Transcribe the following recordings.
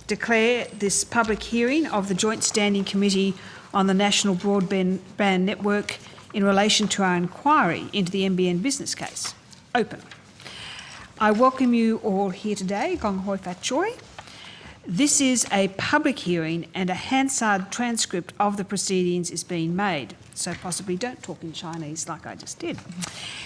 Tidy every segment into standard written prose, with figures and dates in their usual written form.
declare this public hearing of the Joint Standing Committee on the National Broadband Network in relation to our inquiry into the NBN business case open. I welcome you all here today. Gong hoi fat choi. This is a public hearing and a Hansard transcript of the proceedings is being made, so possibly don't talk in Chinese like I just did.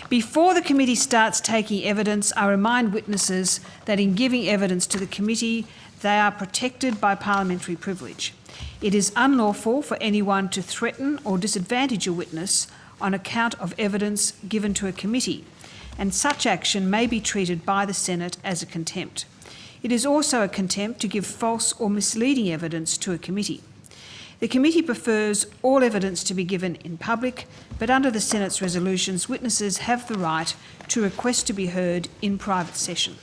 Before the committee starts taking evidence, I remind witnesses that in giving evidence to the committee, they are protected by parliamentary privilege. It is unlawful for anyone to threaten or disadvantage a witness on account of evidence given to a committee, and such action may be treated by the Senate as a contempt. It is also a contempt to give false or misleading evidence to a committee. The committee prefers all evidence to be given in public, but under the Senate's resolutions, witnesses have the right to request to be heard in private session.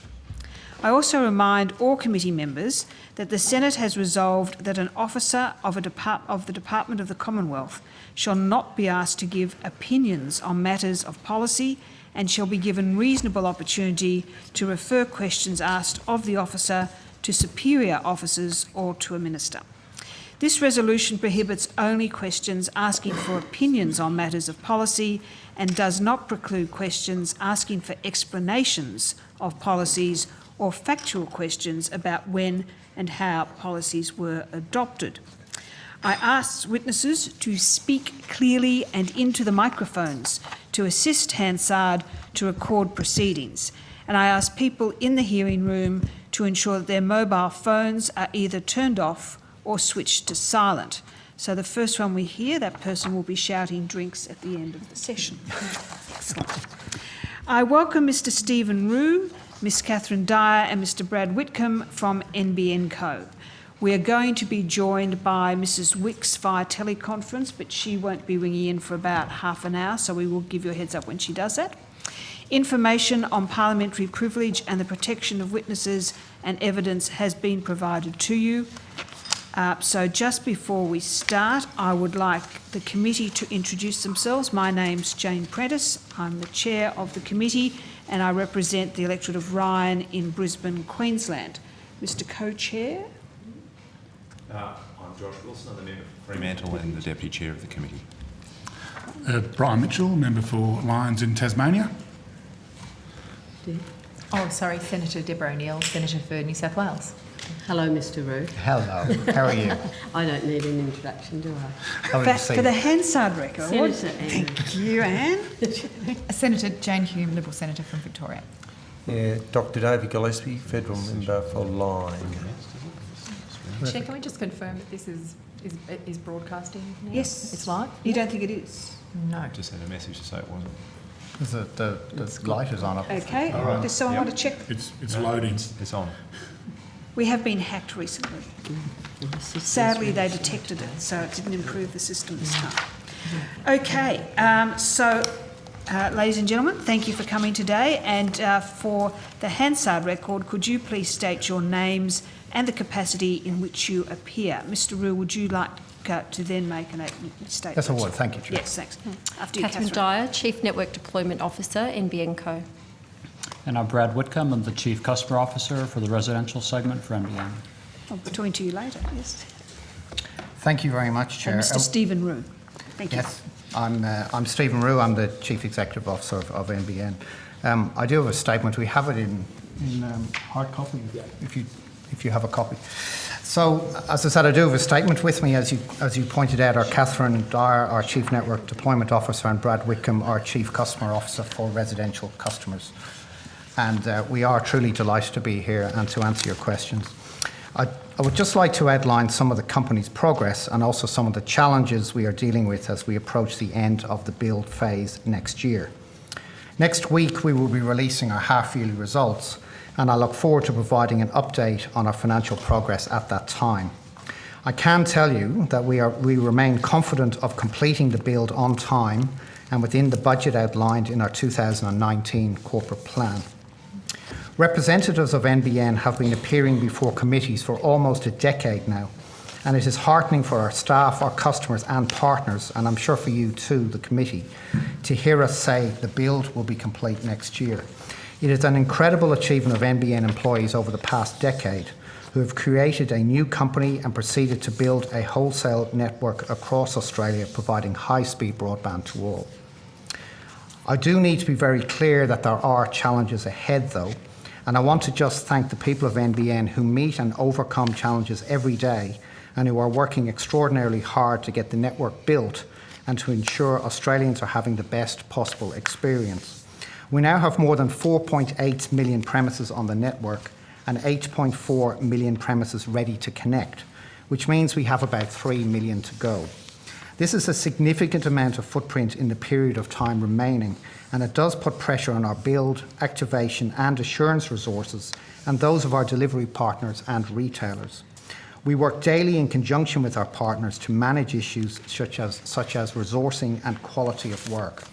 I also remind all committee members that the Senate has resolved that an officer of the Department of the Commonwealth shall not be asked to give opinions on matters of policy and shall be given reasonable opportunity to refer questions asked of the officer to superior officers or to a minister. This resolution prohibits only questions asking for opinions on matters of policy and does not preclude questions asking for explanations of policies or factual questions about when and how policies were adopted. I ask witnesses to speak clearly and into the microphones to assist Hansard to record proceedings. And I ask people in the hearing room to ensure that their mobile phones are either turned off or switched to silent. So the first one we hear, that person will be shouting drinks at the end of the session. Excellent. I welcome Mr. Stephen Rue, Ms. Catherine Dyer and Mr. Brad Whitcomb from NBN Co. We are going to be joined by Mrs. Wicks via teleconference, but she won't be ringing in for about half an hour, so we will give you a heads up when she does that. Information on parliamentary privilege and the protection of witnesses and evidence has been provided to you. So just before we start, I would like the committee to introduce themselves. My name's Jane Prentice. I'm the chair of the committee and I represent the electorate of Ryan in Brisbane, Queensland. Mr. Co-chair? I'm Josh Wilson, I'm the member for Fremantle and the Deputy Chair of the Committee. Brian Mitchell, member for Lions in Tasmania. Oh, sorry, Senator Deborah O'Neill, Senator for New South Wales. Hello, Mr. Rue. Hello, how are you? I don't need an introduction, do I? For the Hansard record. Senator Anne. Thank you, Anne. Senator Jane Hume, Liberal Senator from Victoria. Yeah, Dr. David Gillespie, Federal Member for Lyne. Chair, can we just confirm that this is broadcasting now? Yes. It's live? You don't think it is? No. Just had a message to say it wasn't. The light is on up. Okay. Right. Does someone want to check? It's loading. It's on. We have been hacked recently. Sadly, they detected it, so it didn't improve the system this time. Okay, ladies and gentlemen, thank you for coming today. And for the Hansard record, could you please state your names and the capacity in which you appear? Mr. Rue, would you like to then make a statement? Yes, I would. Thank you, Chair. Yes, thanks. After you, Catherine Dyer, Chief Network Deployment Officer, NBN Co. And I'm Brad Whitcomb. I'm the Chief Customer Officer for the residential segment for NBN. I'll be talking to you later, yes. Thank you very much, Chair. And Mr. Stephen Rue. Thank you. Yes, I'm Stephen Rue. I'm the Chief Executive Officer of NBN. I do have a statement. We have it in hard copy, if you have a copy. So, as I said, I do have a statement with me. As you pointed out, are Catherine Dyer, our Chief Network Deployment Officer, and Brad Whitcomb, our Chief Customer Officer for residential customers. And we are truly delighted to be here and to answer your questions. I would just like to outline some of the company's progress and also some of the challenges we are dealing with as we approach the end of the build phase next year. Next week, we will be releasing our half-yearly results, and I look forward to providing an update on our financial progress at that time. I can tell you that we remain confident of completing the build on time and within the budget outlined in our 2019 corporate plan. Representatives of NBN have been appearing before committees for almost a decade now, and it is heartening for our staff, our customers and partners, and I'm sure for you too, the committee, to hear us say the build will be complete next year. It is an incredible achievement of NBN employees over the past decade, who have created a new company and proceeded to build a wholesale network across Australia, providing high-speed broadband to all. I do need to be very clear that there are challenges ahead, though, and I want to just thank the people of NBN who meet and overcome challenges every day and who are working extraordinarily hard to get the network built and to ensure Australians are having the best possible experience. We now have more than 4.8 million premises on the network and 8.4 million premises ready to connect, which means we have about 3 million to go. This is a significant amount of footprint in the period of time remaining, and it does put pressure on our build, activation and assurance resources and those of our delivery partners and retailers. We work daily in conjunction with our partners to manage issues such as resourcing and quality of work.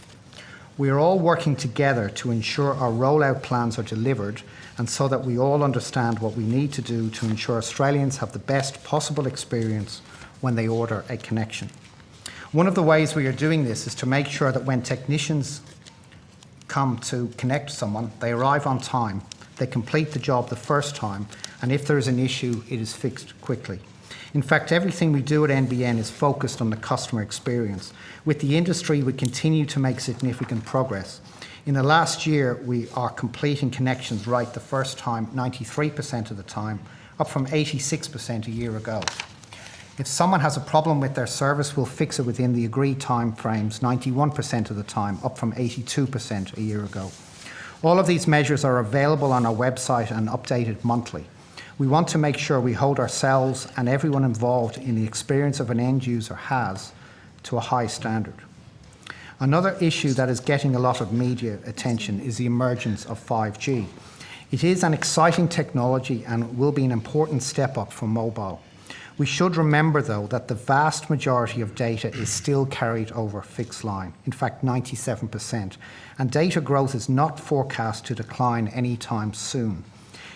We are all working together to ensure our rollout plans are delivered and so that we all understand what we need to do to ensure Australians have the best possible experience when they order a connection. One of the ways we are doing this is to make sure that when technicians come to connect someone, they arrive on time, they complete the job the first time, and if there is an issue, it is fixed quickly. In fact, everything we do at NBN is focused on the customer experience. With the industry, we continue to make significant progress. In the last year, we are completing connections right the first time, 93% of the time, up from 86% a year ago. If someone has a problem with their service, we'll fix it within the agreed time frames, 91% of the time, up from 82% a year ago. All of these measures are available on our website and updated monthly. We want to make sure we hold ourselves and everyone involved in the experience of an end user has to a high standard. Another issue that is getting a lot of media attention is the emergence of 5G. It is an exciting technology and will be an important step up for mobile. We should remember, though, that the vast majority of data is still carried over fixed line, in fact 97%, and data growth is not forecast to decline anytime soon.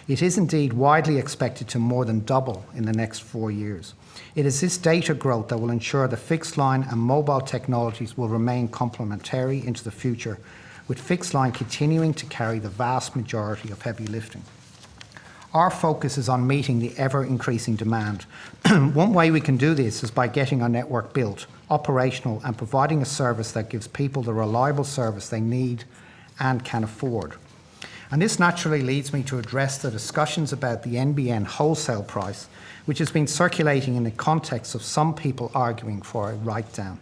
It is indeed widely expected to more than double in the next 4 years. It is this data growth that will ensure the fixed line and mobile technologies will remain complementary into the future, with fixed line continuing to carry the vast majority of heavy lifting. Our focus is on meeting the ever-increasing demand. One way we can do this is by getting our network built, operational, and providing a service that gives people the reliable service they need and can afford. And this naturally leads me to address the discussions about the NBN wholesale price, which has been circulating in the context of some people arguing for a write-down.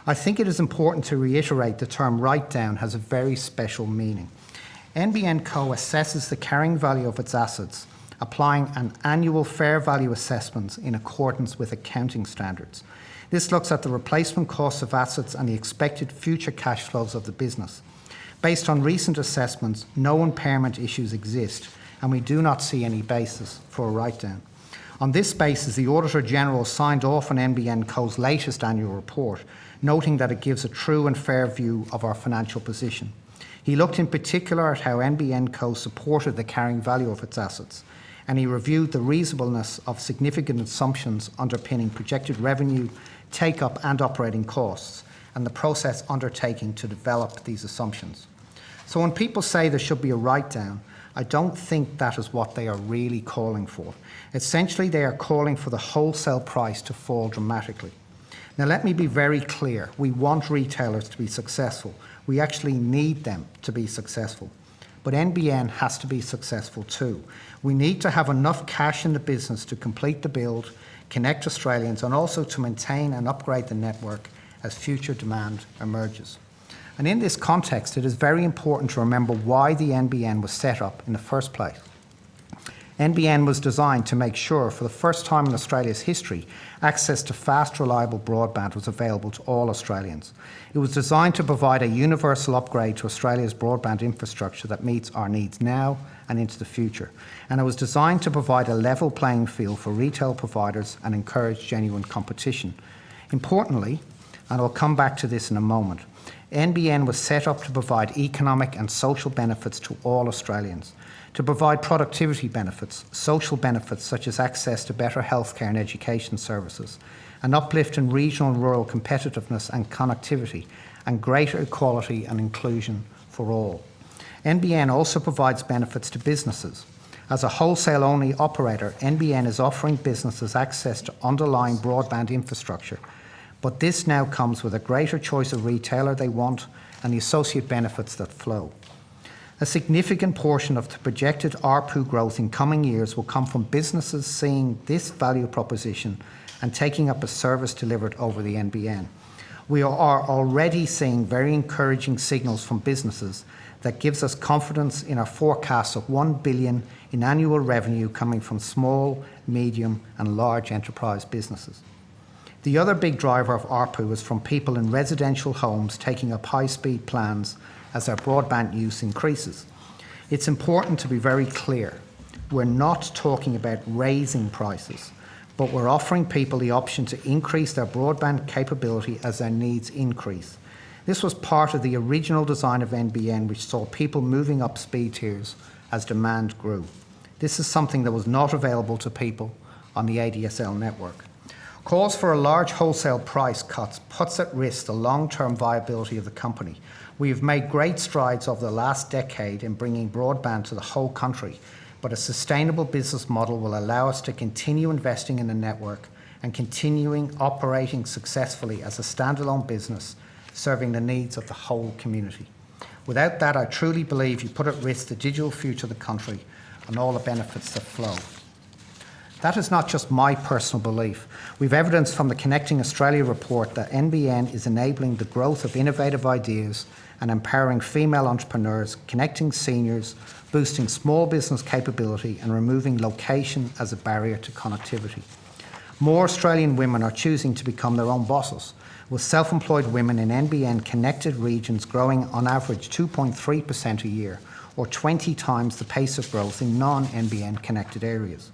I think it is important to reiterate the term write-down has a very special meaning. NBN Co assesses the carrying value of its assets, applying an annual fair value assessment in accordance with accounting standards. This looks at the replacement costs of assets and the expected future cash flows of the business. Based on recent assessments, no impairment issues exist, and we do not see any basis for a write-down. On this basis, the Auditor General signed off on NBN Co's latest annual report, noting that it gives a true and fair view of our financial position. He looked in particular at how NBN Co supported the carrying value of its assets, and he reviewed the reasonableness of significant assumptions underpinning projected revenue, take-up and operating costs, and the process undertaking to develop these assumptions. So when people say there should be a write-down, I don't think that is what they are really calling for. Essentially, they are calling for the wholesale price to fall dramatically. Now, let me be very clear. We want retailers to be successful. We actually need them to be successful. But NBN has to be successful too. We need to have enough cash in the business to complete the build, connect Australians, and also to maintain and upgrade the network as future demand emerges. And in this context, it is very important to remember why the NBN was set up in the first place. NBN was designed to make sure, for the first time in Australia's history, access to fast, reliable broadband was available to all Australians. It was designed to provide a universal upgrade to Australia's broadband infrastructure that meets our needs now and into the future. And it was designed to provide a level playing field for retail providers and encourage genuine competition. Importantly, and I'll come back to this in a moment, NBN was set up to provide economic and social benefits to all Australians, to provide productivity benefits, social benefits such as access to better healthcare and education services, an uplift in regional and rural competitiveness and connectivity, and greater equality and inclusion for all. NBN also provides benefits to businesses, As a wholesale-only operator, NBN is offering businesses access to underlying broadband infrastructure, but this now comes with a greater choice of retailer they want and the associate benefits that flow. A significant portion of the projected ARPU growth in coming years will come from businesses seeing this value proposition and taking up a service delivered over the NBN. We are already seeing very encouraging signals from businesses that gives us confidence in our forecast of $1 billion in annual revenue coming from small, medium and large enterprise businesses. The other big driver of ARPU is from people in residential homes taking up high-speed plans as their broadband use increases. It's important to be very clear. We're not talking about raising prices, but we're offering people the option to increase their broadband capability as their needs increase. This was part of the original design of NBN, which saw people moving up speed tiers as demand grew. This is something that was not available to people on the ADSL network. Calls for a large wholesale price cuts puts at risk the long-term viability of the company. We have made great strides over the last decade in bringing broadband to the whole country, but a sustainable business model will allow us to continue investing in the network and continuing operating successfully as a standalone business, serving the needs of the whole community. Without that, I truly believe you put at risk the digital future of the country and all the benefits that flow. That is not just my personal belief. We've evidence from the Connecting Australia report that NBN is enabling the growth of innovative ideas and empowering female entrepreneurs, connecting seniors, boosting small business capability and removing location as a barrier to connectivity. More Australian women are choosing to become their own bosses, with self-employed women in NBN connected regions growing on average 2.3% a year, or 20 times the pace of growth in non-NBN connected areas.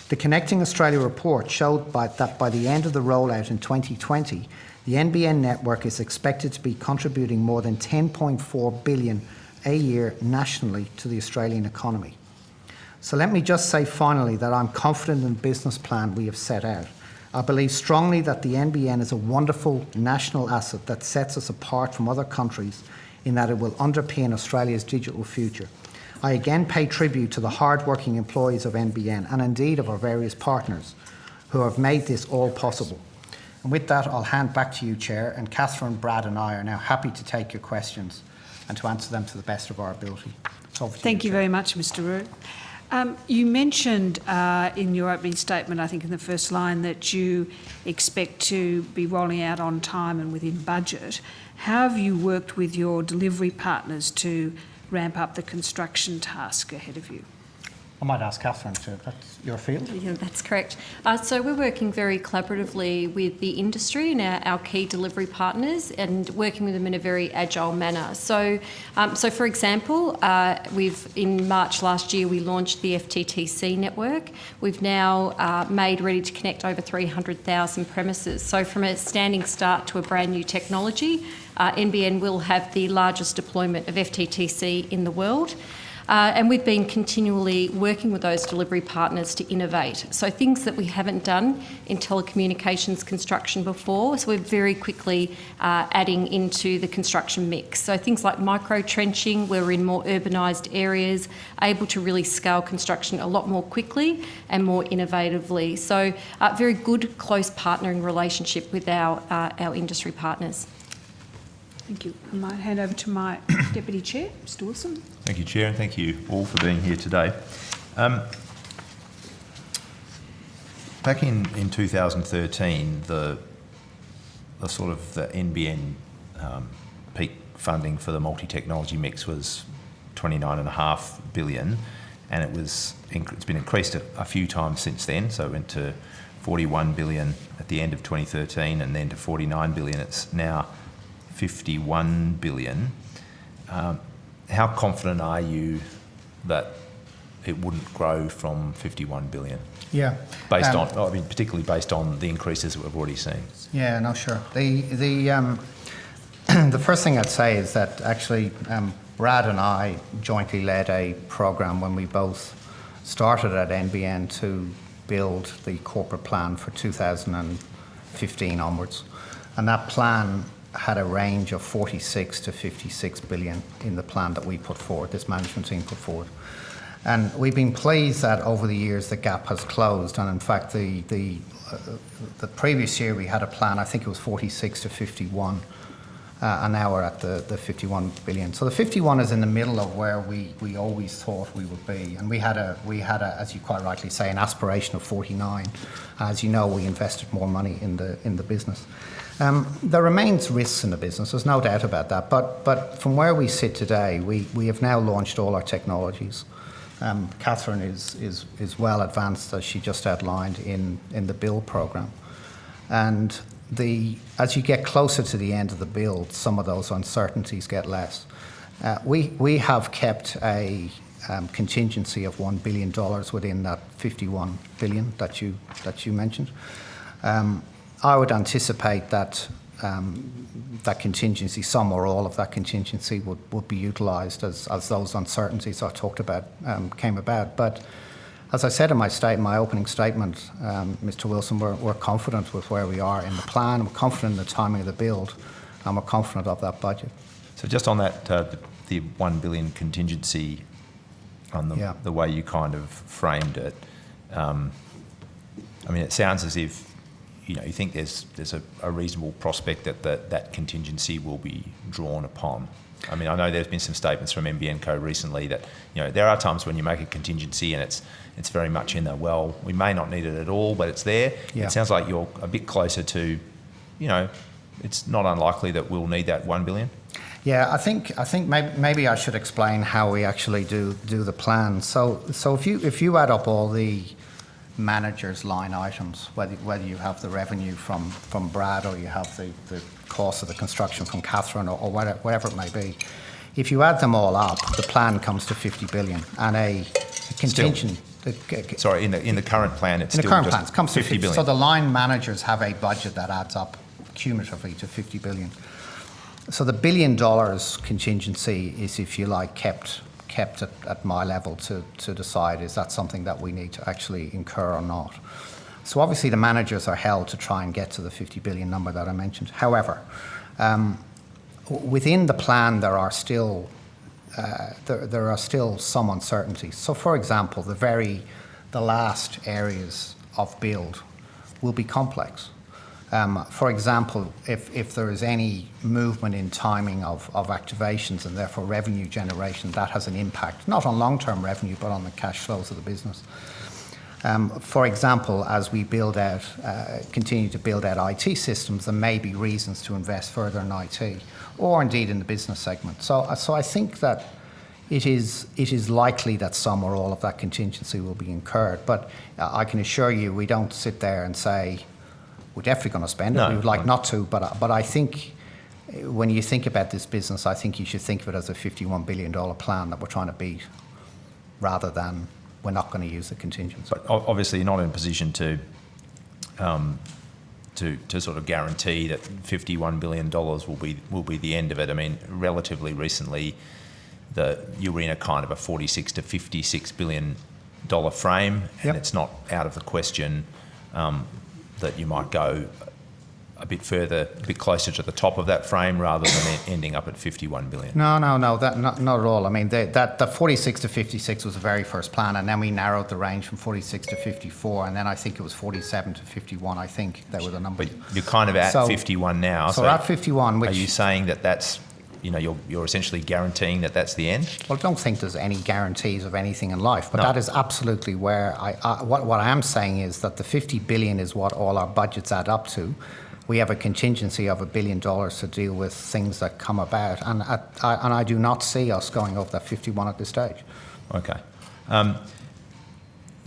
The Connecting Australia report showed that by the end of the rollout in 2020, the NBN network is expected to be contributing more than $10.4 billion a year nationally to the Australian economy. So let me just say finally that I'm confident in the business plan we have set out. I believe strongly that the NBN is a wonderful national asset that sets us apart from other countries in that it will underpin Australia's digital future. I again pay tribute to the hard-working employees of NBN and indeed of our various partners who have made this all possible. And with that, I'll hand back to you, Chair, and Catherine, Brad and I are now happy to take your questions and to answer them to the best of our ability. Thank you very much, Mr. Roux. You mentioned in your opening statement, I think in the first line, that you expect to be rolling out on time and within budget. How have you worked with your delivery partners to ramp up the construction task ahead of you? I might ask Catherine to, that's your field. Yeah, that's correct. So we're working very collaboratively with the industry and our key delivery partners and working with them in a very agile manner. So for example, in March last year, we launched the FTTC network. We've now made ready to connect over 300,000 premises. So from a standing start to a brand new technology, NBN will have the largest deployment of FTTC in the world. And we've been continually working with those delivery partners to innovate. So things that we haven't done in telecommunications construction before, so we're very quickly adding into the construction mix. So things like micro-trenching, where we're in more urbanised areas, able to really scale construction a lot more quickly and more innovatively. So very good, close partnering relationship with our industry partners. Thank you. I might hand over to my Deputy Chair, Mr. Wilson. Thank you, Chair, and thank you all for being here today. Back in 2013, the sort of the NBN peak funding for the multi-technology mix was $29.5 billion, and it's been increased a few times since then. So it went to $41 billion at the end of 2013, and then to $49 billion. It's now $51 billion. How confident are you that it wouldn't grow from $51 billion? Yeah. Based on, I mean, particularly based on the increases that we've already seen. Yeah, no, sure. The first thing I'd say is that actually Brad and I jointly led a program when we both started at NBN to build the corporate plan for 2015 onwards. And that plan had a range of 46 to 56 billion in the plan that we put forward, this management team put forward. And we've been pleased that over the years the gap has closed. And in fact, the previous year we had a plan, I think it was 46 to 51, and now we're at the 51 billion. So the 51 is in the middle of where we always thought we would be. And we had a, as you quite rightly say, an aspiration of 49. As you know, we invested more money in the business. There remains risks in the business, there's no doubt about that. But from where we sit today, we have now launched all our technologies. Catherine is well advanced, as she just outlined, in the build programme. And as you get closer to the end of the build, some of those uncertainties get less. We have kept a contingency of $1 billion within that 51 billion that you mentioned. I would anticipate that that contingency, some or all of that contingency, would be utilised as those uncertainties I talked about came about. But as I said in my opening statement, Mr. Wilson, we're confident with where we are in the plan, we're confident in the timing of the build, and we're confident of that budget. So just on that, the 1 billion contingency, on the way you kind of framed it, I mean, it sounds as if you think there's a reasonable prospect that contingency will be drawn upon. I mean, I know there's been some statements from NBN Co recently that there are times when you make a contingency and it's very much in the, well, we may not need it at all, but it's there. Yeah. It sounds like you're a bit closer to, it's not unlikely that we'll need that 1 billion. Yeah, I think maybe I should explain how we actually do the plan. So if you add up all the managers' line items, whether you have the revenue from Brad or you have the cost of the construction from Catherine or whatever it may be, if you add them all up, the plan comes to 50 billion, and a contingent. Sorry, in the current plan, it's in still the current just plan, it comes to 50 billion. So the line managers have a budget that adds up cumulatively to 50 billion. So the $1 billion contingency is, if you like, kept at my level to decide, is that something that we need to actually incur or not. So obviously the managers are held to try and get to the 50 billion number that I mentioned. However, within the plan there are still some uncertainties. So for example, the last areas of build will be complex. For example, if there is any movement in timing of activations and therefore revenue generation, that has an impact, not on long-term revenue, but on the cash flows of the business. For example, as we continue to build out IT systems, there may be reasons to invest further in IT, or indeed in the business segment. So I think that it is likely that some or all of that contingency will be incurred. But I can assure you, we don't sit there and say, we're definitely going to spend it. No, we would like not to, but I think when you think about this business, I think you should think of it as a $51 billion plan that we're trying to beat, rather than we're not going to use the contingency. But obviously, you're not in a position to sort of guarantee that $51 billion will be the end of it. I mean, relatively recently, you were in a kind of a $46 to $56 billion frame, and it's not out of the question that you might go a bit further, a bit closer to the top of that frame rather than ending up at 51 billion. No, that not at all. I mean, the 46 to 56 was the very first plan, and then we narrowed the range from 46 to 54, and then I think it was 47 to 51. I think they were the numbers. But you're kind of at 51 now. So we're at 51. Which, are you saying that's you're essentially guaranteeing that that's the end? Well, I don't think there's any guarantees of anything in life, but that is absolutely where what I am saying is that the 50 billion is what all our budgets add up to. We have a contingency of $1 billion to deal with things that come about, and I do not see us going over that 51 at this stage. Okay.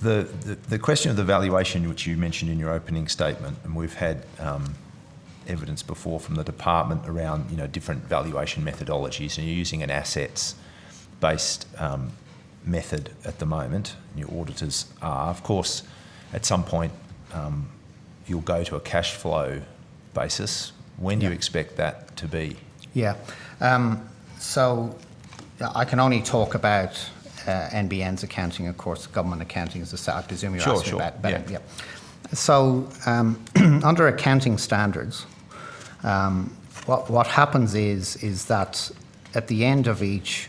The question of the valuation, which you mentioned in your opening statement, and we've had evidence before from the department around different valuation methodologies, and you're using an assets-based method at the moment. Your auditors are, of course, at some point you'll go to a cash flow basis. When do you expect that to be? Yeah, so I can only talk about NBN's accounting. Of course, government accounting is I presume you're asking about. Yeah. So under accounting standards, what happens is that at the end of each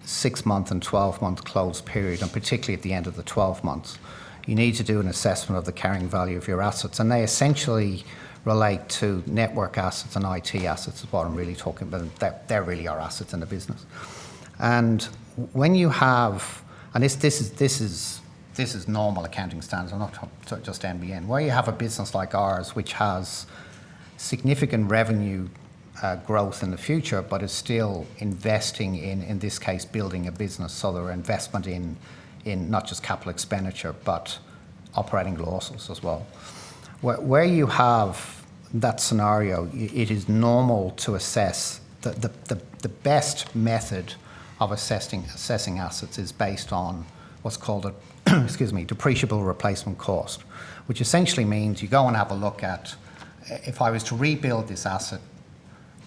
6-month and 12-month close period, and particularly at the end of the 12 months, you need to do an assessment of the carrying value of your assets, and they essentially relate to network assets and IT assets is what I'm really talking about. They're really our assets in the business. And when you have, and this is normal accounting standards, I'm not just NBN, where you have a business like ours which has significant revenue growth in the future, but is still investing in this case, building a business. So there are investment in not just capital expenditure, but operating losses as well. Where you have that scenario, it is normal to assess the best method of assessing assets is based on what's called a depreciable replacement cost, which essentially means you go and have a look at, if I was to rebuild this asset,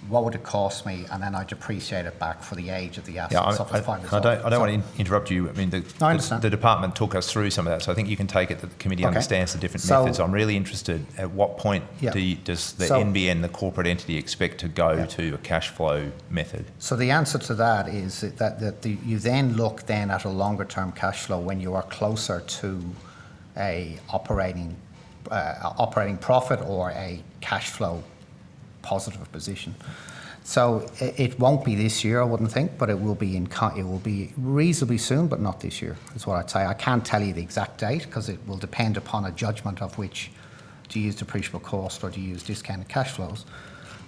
what would it cost me? And then I depreciate it back for the age of the asset. Yeah, So if it's 5 years I old. don't want to interrupt you. I mean, I understand. the department took us through some of that, so I think you can take it that the committee Okay. understands the different So- methods. I'm really interested, at what point Yeah. does the So- NBN, the corporate entity, expect to go Yeah. to a cash flow method? So the answer to that is you then look then at a longer term cash flow when you are closer to a operating profit or a cash flow positive position. So it won't be this year, I wouldn't think, but it will be reasonably soon, but not this year, is what I'd say. I can't tell you the exact date because it will depend upon a judgment of which, do you use depreciable cost or do you use discounted cash flows?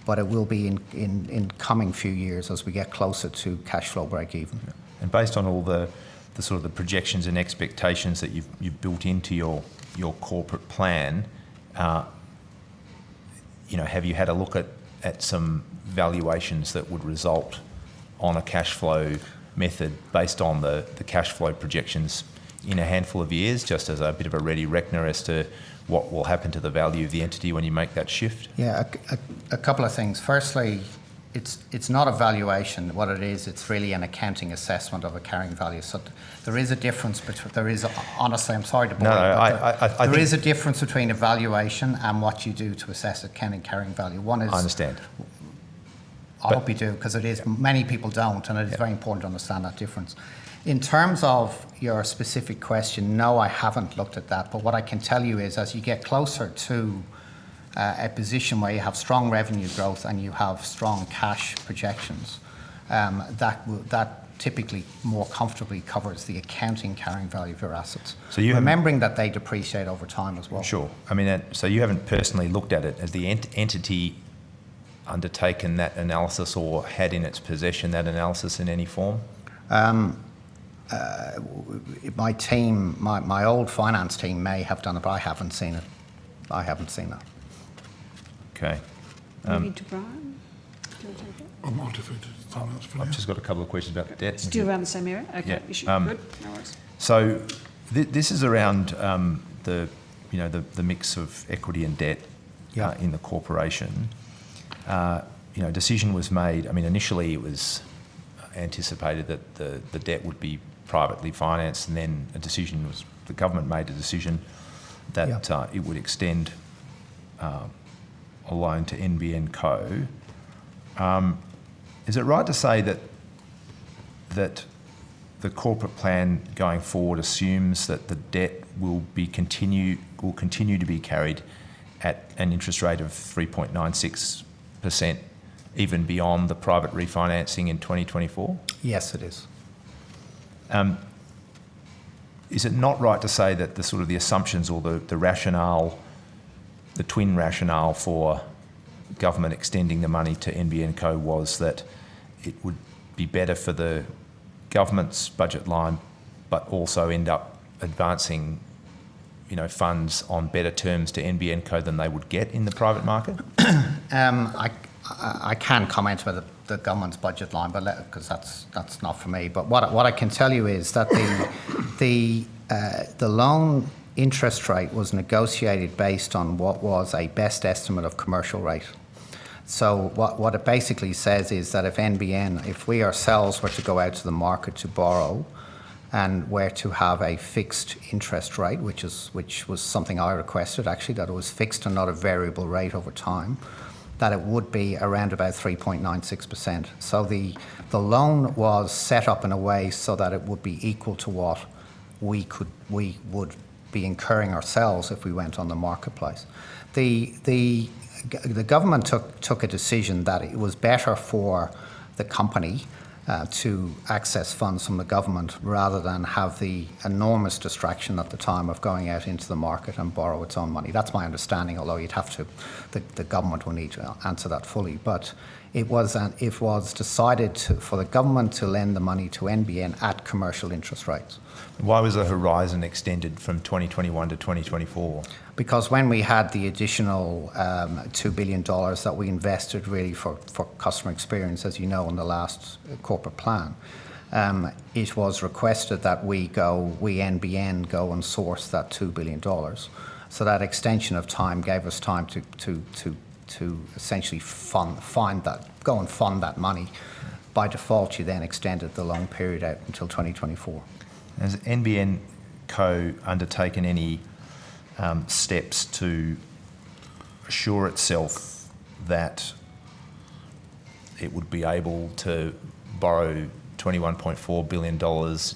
But it will be in coming few years as we get closer to cash flow break even. And based on all the sort of the projections and expectations that you've built into your corporate plan, have you had a look at some valuations that would result on a cash flow method based on the cash flow projections in a handful of years, just as a bit of a ready reckoner as to what will happen to the value of the entity when you make that shift? Yeah, a couple of things. Firstly, it's not a valuation. What it is, it's really an accounting assessment of a carrying value. So there is a difference between, honestly, I'm sorry to bore you, but there is a difference between a valuation and what you do to assess a carrying value. One is... I understand. I hope you do, because it is, many people don't, and it is very important to understand that difference. In terms of your specific question, no, I haven't looked at that, but what I can tell you is as you get closer to a position where you have strong revenue growth and you have strong cash projections, that typically more comfortably covers the accounting carrying value of your assets. So you remembering that they depreciate over time as well. Sure. I mean, so you haven't personally looked at it. Has the entity undertaken that analysis or had in its possession that analysis in any form? My team, my old finance team may have done it, but I haven't seen it. I haven't seen that. Okay. Moving to Brian. Do you want to take it? I'll defer to finance for now. I've just got a couple of questions about debt. Still around the same area? Okay, Yeah. issue. Good, no worries. So this is around the mix of equity and debt in the corporation. Decision was made. I mean, initially it was anticipated that the debt would be privately financed, and then the government made a decision that it would extend a loan to NBN Co. Is it right to say that the corporate plan going forward assumes that the debt will continue to be carried at an interest rate of 3.96%, even beyond the private refinancing in 2024? Yes, it is. Is it not right to say that the assumptions or the rationale, the twin rationale for government extending the money to NBN Co was that it would be better for the government's budget line, but also end up advancing, funds on better terms to NBN Co than they would get in the private market? I can comment with the government's budget line, but because that's not for me. But what I can tell you is that the loan interest rate was negotiated based on what was a best estimate of commercial rate. So what it basically says is that if we ourselves were to go out to the market to borrow and were to have a fixed interest rate, which was something I requested actually, that it was fixed and not a variable rate over time, that it would be around about 3.96%. So the loan was set up in a way so that it would be equal to what we would be incurring ourselves if we went on the marketplace. The government took a decision that it was better for the company to access funds from the government rather than have the enormous distraction at the time of going out into the market and borrow its own money. That's my understanding, although you'd have to, the government will need to answer that fully. But it was decided for the government to lend the money to NBN at commercial interest rates. Why was the horizon extended from 2021 to 2024? Because when we had the additional $2 billion that we invested really for customer experience, as you know, in the last corporate plan, it was requested that we NBN go and source that $2 billion. So that extension of time gave us time to essentially fund that money. By default, you then extended the loan period out until 2024. Has NBN Co undertaken any steps to assure itself that it would be able to borrow $21.4 billion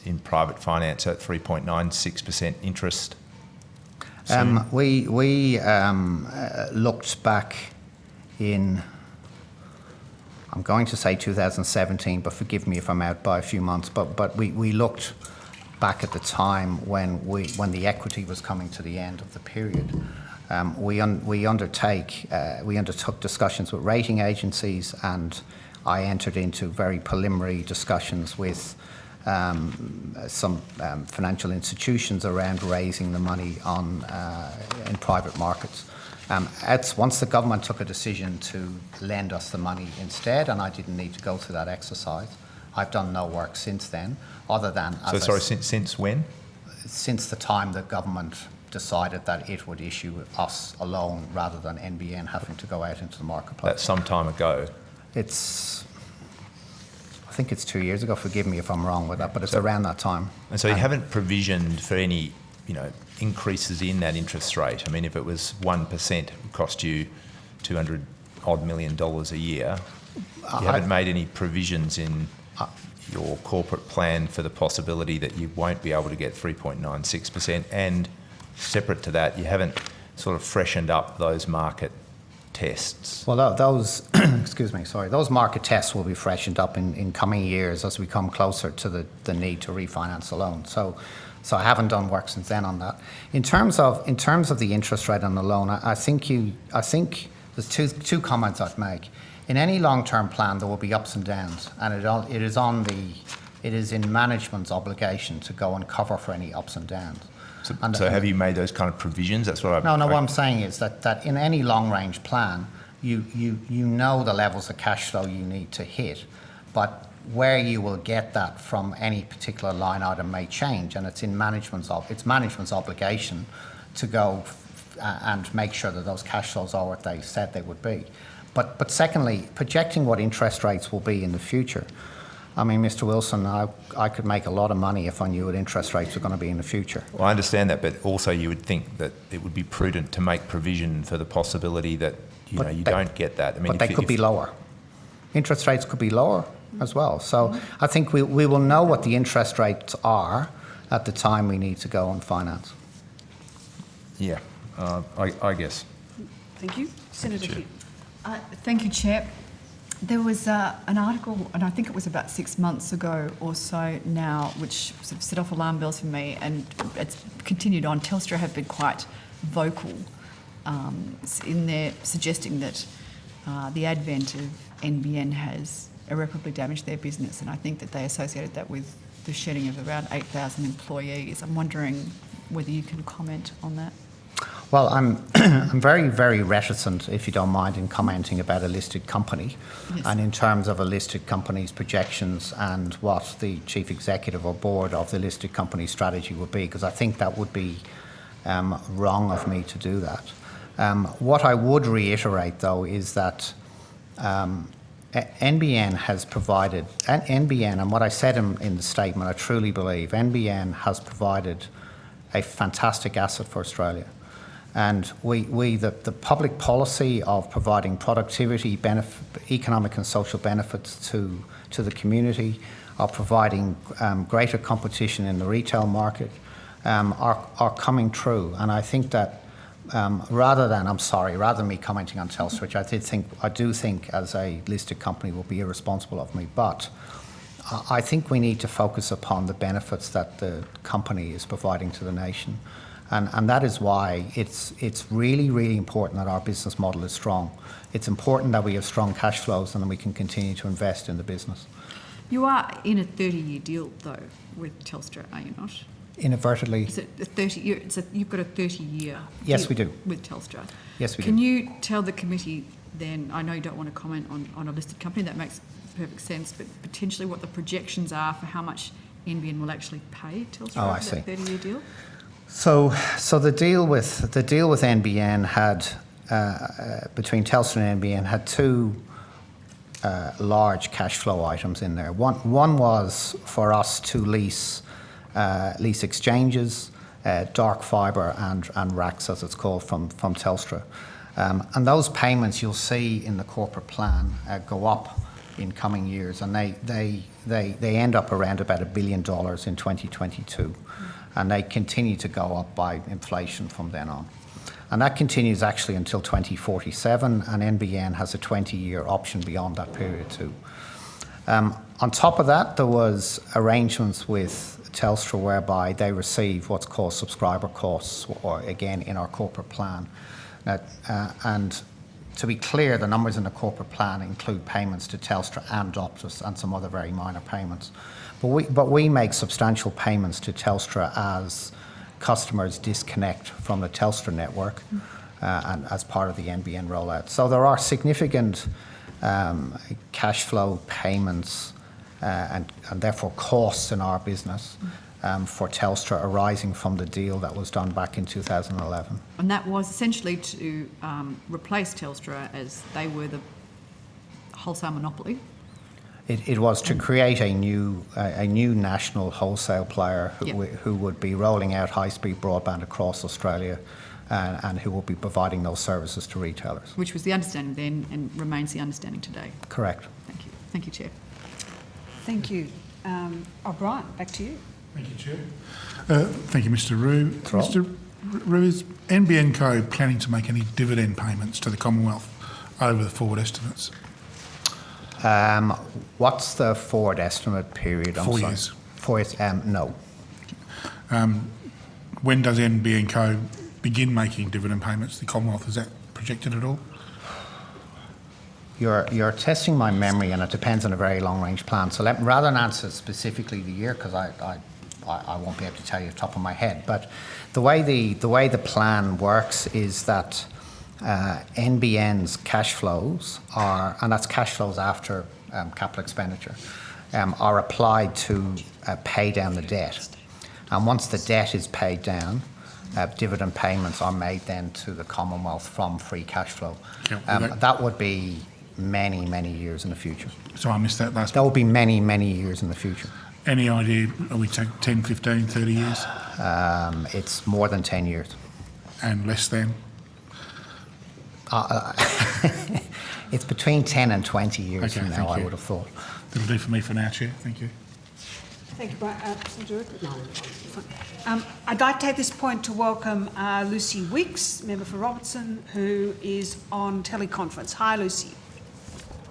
in private finance at 3.96% interest? We looked back in, I'm going to say 2017, but forgive me if I'm out by a few months, but we looked back at the time when the equity was coming to the end of the period. We undertook discussions with rating agencies, and I entered into very preliminary discussions with some financial institutions around raising the money in private markets. Once the government took a decision to lend us the money instead, and I didn't need to go through that exercise, I've done no work since then, other than... Since when? Since the time the government decided that it would issue us a loan rather than NBN having to go out into the marketplace. That's some time ago. I think it's 2 years ago, forgive me if I'm wrong with that, but it's around that time. And so you haven't provisioned for any, increases in that interest rate? I mean, if it was 1%, it would cost you $200 odd million a year. You haven't made any provisions in your corporate plan for the possibility that you won't be able to get 3.96%, and separate to that, you haven't sort of freshened up those market tests. Well, those those market tests will be freshened up in coming years as we come closer to the need to refinance a loan. So I haven't done work since then on that. In terms of the interest rate on the loan, I think there's two comments I'd make. In any long-term plan, there will be ups and downs, and it is in management's obligation to go and cover for any ups and downs. So have you made those kind of provisions? That's what No, what I'm saying is that in any long-range plan, you know the levels of cash flow you need to hit, but where you will get that from any particular line item may change, and it's management's obligation to go and make sure that those cash flows are what they said they would be. But secondly, projecting what interest rates will be in the future. I mean, Mr. Wilson, I could make a lot of money if I knew what interest rates were going to be in the future. Well, I understand that, but also you would think that it would be prudent to make provision for the possibility that you don't get that. I mean, but they could be lower. Interest rates could be lower as well. So I think we will know what the interest rates are at the time we need to go and finance. Yeah, I guess. Thank you. Senator Hugh. Thank you, Chair. There was an article, and I think it was about 6 months ago or so now, which sort of set off alarm bells for me, and it's continued on. Telstra have been quite vocal in their suggesting that the advent of NBN has irreparably damaged their business, and I think that they associated that with the shedding of around 8,000 employees. I'm wondering whether you can comment on that. Well, I'm very, very reticent, if you don't mind, in commenting about a listed company, yes, and in terms of a listed company's projections and what the chief executive or board of the listed company's strategy would be, because I think that would be wrong of me to do that. What I would reiterate, though, is that NBN has provided, and what I said in the statement, I truly believe NBN has provided a fantastic asset for Australia. And the public policy of providing productivity, economic and social benefits to the community, of providing greater competition in the retail market, are coming true. And I think that rather than me commenting on Telstra, which I do think as a listed company will be irresponsible of me, but I think we need to focus upon the benefits that the company is providing to the nation. And that is why it's really, really important that our business model is strong. It's important that we have strong cash flows and that we can continue to invest in the business. You are in a 30-year deal, though, with Telstra, are you not? Inadvertently. Is it a 30-year? You've got a 30-year Yes, deal we do. with Telstra. Yes, we do. Can you tell the committee then, I know you don't want to comment on a listed company, that makes perfect sense, but potentially what the projections are for how much NBN will actually pay Telstra for that 30-year deal? So the deal with NBN had between Telstra and NBN had two large cash flow items in there. One was for us to lease exchanges, dark fibre and racks, as it's called, from Telstra, and those payments you'll see in the corporate plan go up in coming years, and they end up around about $1 billion in 2022. And they continue to go up by inflation from then on. And that continues actually until 2047, and NBN has a 20-year option beyond that period too. On top of that, there was arrangements with Telstra whereby they receive what's called subscriber costs, or again in our corporate plan. And to be clear, the numbers in the corporate plan include payments to Telstra and Optus and some other very minor payments. But we make substantial payments to Telstra as customers disconnect from the Telstra network and as part of the NBN rollout. So there are significant cash flow payments and therefore costs in our business for Telstra arising from the deal that was done back in 2011. And that was essentially to replace Telstra as they were the wholesale monopoly? It was to create a new national wholesale player who would be rolling out high-speed broadband across Australia and who will be providing those services to retailers. Which was the understanding then and remains the understanding today. Correct. Thank you. Thank you, Chair. Thank you. O'Brien, back to you. Thank you, Chair. Thank you, Mr. Rue. Throw. Mr. Rue, is NBN Co planning to make any dividend payments to the Commonwealth over the forward estimates? What's the forward estimate period? 4 years. 4 years. No. When does NBN Co begin making dividend payments to the Commonwealth? Is that projected at all? You're testing my memory, and it depends on a very long-range plan. So rather than answer specifically the year, because I won't be able to tell you off the top of my head, but the way the plan works is that NBN's cash flows are, and that's cash flows after capital expenditure, are applied to pay down the debt. And once the debt is paid down, dividend payments are made then to the Commonwealth from free cash flow. That would be many, many years in the future. So I missed that last That would be many, many years in the future. Any idea, are we taking 10, 15, 30 years? It's more than 10 years. And less than? It's between 10 and 20 years Okay, from now, thank I you. would have thought. That'll do for me for now, Chair. Thank you. Thank you, Brian. I'd like to take this point to welcome Lucy Weeks, member for Robertson, who is on teleconference. Hi, Lucy.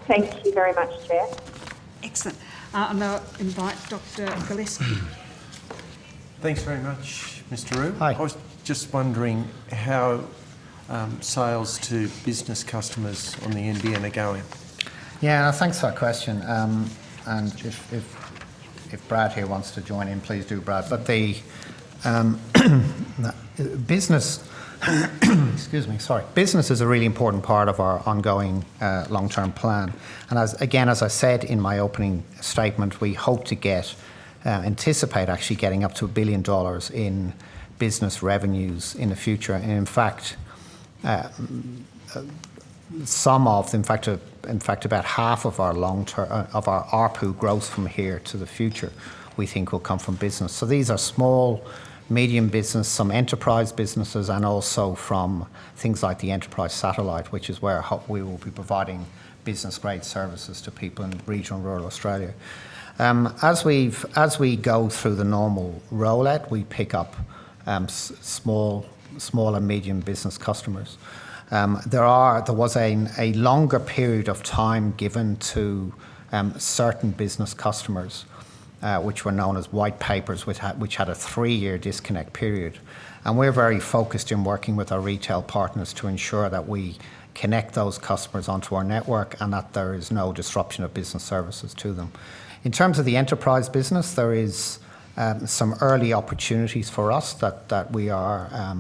Thank you very much, Chair. Excellent. I'll now invite Dr. Gillespie. Thanks very much, Mr. Rue. Hi. I was just wondering how sales to business customers on the NBN are going. Yeah, no, thanks for that question. And if Brad here wants to join in, please do, Brad. But the business, business is a really important part of our ongoing long-term plan. And as I said in my opening statement, we hope to anticipate actually getting up to $1 billion in business revenues in the future. And in fact, about half of our ARPU growth from here to the future, we think will come from business. So these are small medium business, some enterprise businesses, and also from things like the enterprise satellite, which is where we will be providing business-grade services to people in regional and rural Australia. As we go through the normal rollout, we pick up small and medium business customers. There was a longer period of time given to certain business customers, which were known as white papers, which had a 3-year disconnect period. And we're very focused in working with our retail partners to ensure that we connect those customers onto our network and that there is no disruption of business services to them. In terms of the enterprise business, there is some early opportunities for us that we are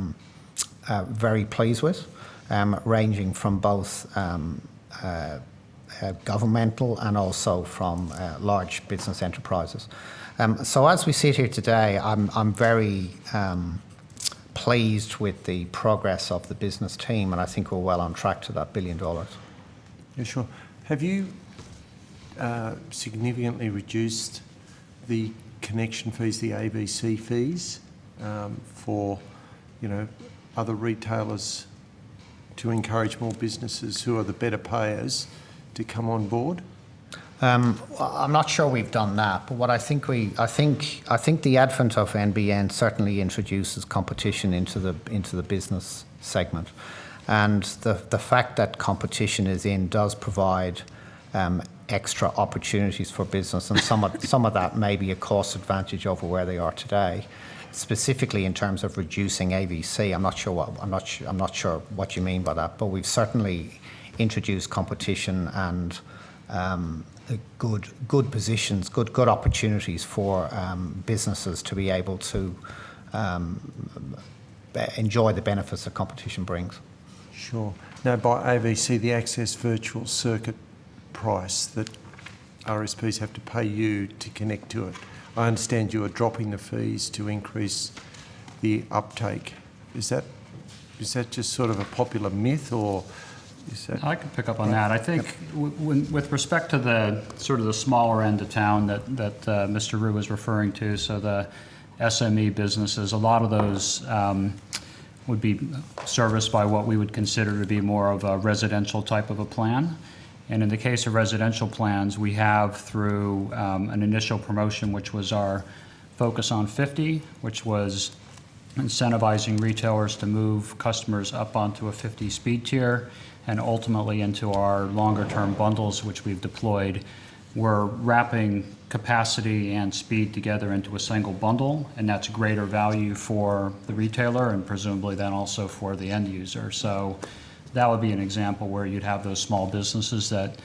very pleased with, ranging from both governmental and also from large business enterprises. So as we sit here today, I'm very pleased with the progress of the business team, and I think we're well on track to that $1 billion. Yeah, sure. Have you significantly reduced the connection fees, the AVC fees, for other retailers to encourage more businesses who are the better payers to come on board? I'm not sure we've done that, but what I think the advent of NBN certainly introduces competition into the business segment, and the fact that competition is in does provide extra opportunities for business, and some of that may be a cost advantage over where they are today. Specifically in terms of reducing AVC, I'm not sure what you mean by that, but we've certainly introduced competition and good positions, good opportunities for businesses to be able to enjoy the benefits that competition brings. Sure. Now, by AVC, the access virtual circuit price that RSPs have to pay you to connect to it. I understand you are dropping the fees to increase the uptake. Is that just sort of a popular myth, or is that... I can pick up on that. I think with respect to the sort of the smaller end of town that Mr. Rue was referring to, so the SME businesses, a lot of those would be serviced by what we would consider to be more of a residential type of a plan. And in the case of residential plans, we have through an initial promotion, which was our Focus on 50, which was incentivizing retailers to move customers up onto a 50 speed tier, and ultimately into our longer term bundles, which we've deployed. We're wrapping capacity and speed together into a single bundle, and that's greater value for the retailer and presumably then also for the end user. So that would be an example where you'd have those small businesses that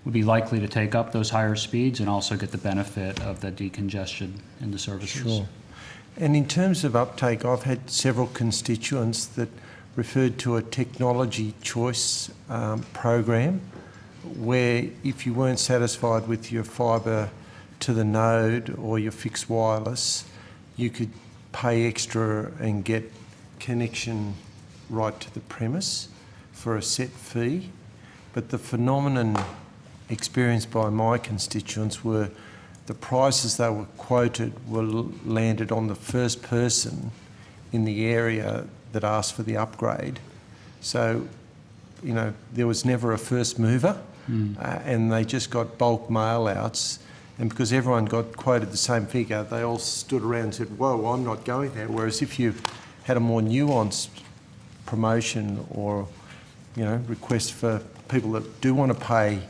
would be likely to take up those higher speeds and also get the benefit of the decongestion in the services. Sure. And in terms of uptake, I've had several constituents that referred to a technology choice program where if you weren't satisfied with your fibre to the node or your fixed wireless, you could pay extra and get connection right to the premise for a set fee. But the phenomenon experienced by my constituents were the prices they were quoted were landed on the first person in the area that asked for the upgrade. So, there was never a first mover, and they just got bulk mail outs. And because everyone got quoted the same figure, they all stood around and said, whoa, I'm not going there. Whereas if you had a more nuanced promotion or request for people that do want to pay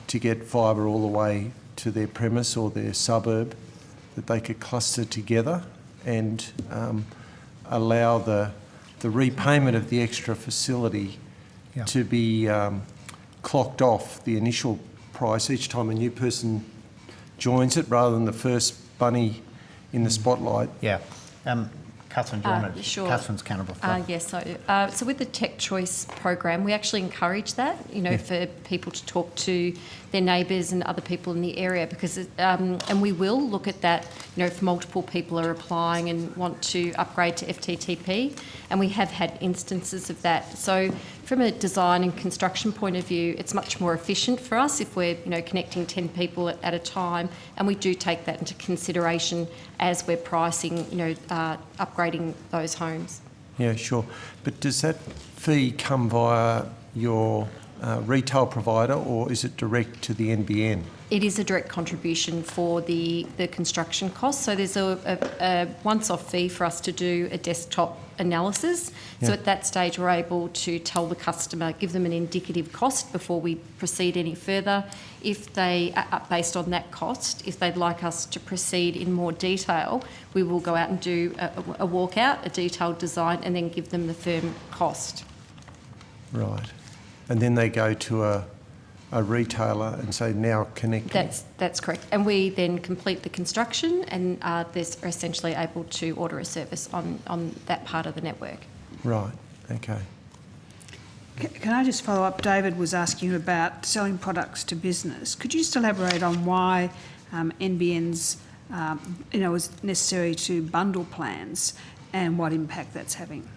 to get fibre all the way to their premise or their suburb, that they could cluster together and allow the repayment of the extra facility to be clocked off the initial price each time a new person joins it, rather than the first bunny in the spotlight. Yeah. Catherine, do you want to? Sure. Catherine's accountable for that. Yes, so with the Tech Choice program, we actually encourage that, for people to talk to their neighbours and other people in the area, because, and we will look at that, if multiple people are applying and want to upgrade to FTTP, and we have had instances of that. So from a design and construction point of view, it's much more efficient for us if we're, connecting 10 people at a time, and we do take that into consideration as we're pricing, upgrading those homes. Yeah, sure. But does that fee come via your retail provider, or is it direct to the NBN? It is a direct contribution for the construction costs. So there's a once-off fee for us to do a desktop analysis. Yeah. So at that stage, we're able to tell the customer, give them an indicative cost before we proceed any further. If they, based on that cost, if they'd like us to proceed in more detail, we will go out and do a walkout, a detailed design, and then give them the firm cost. Right. And then they go to a retailer and say, now connect. That's correct. And we then complete the construction, and they're essentially able to order a service on that part of the network. Right, okay. Can I just follow up? David was asking you about selling products to business. Could you just elaborate on why NBN's, is necessary to bundle plans and what impact that's having?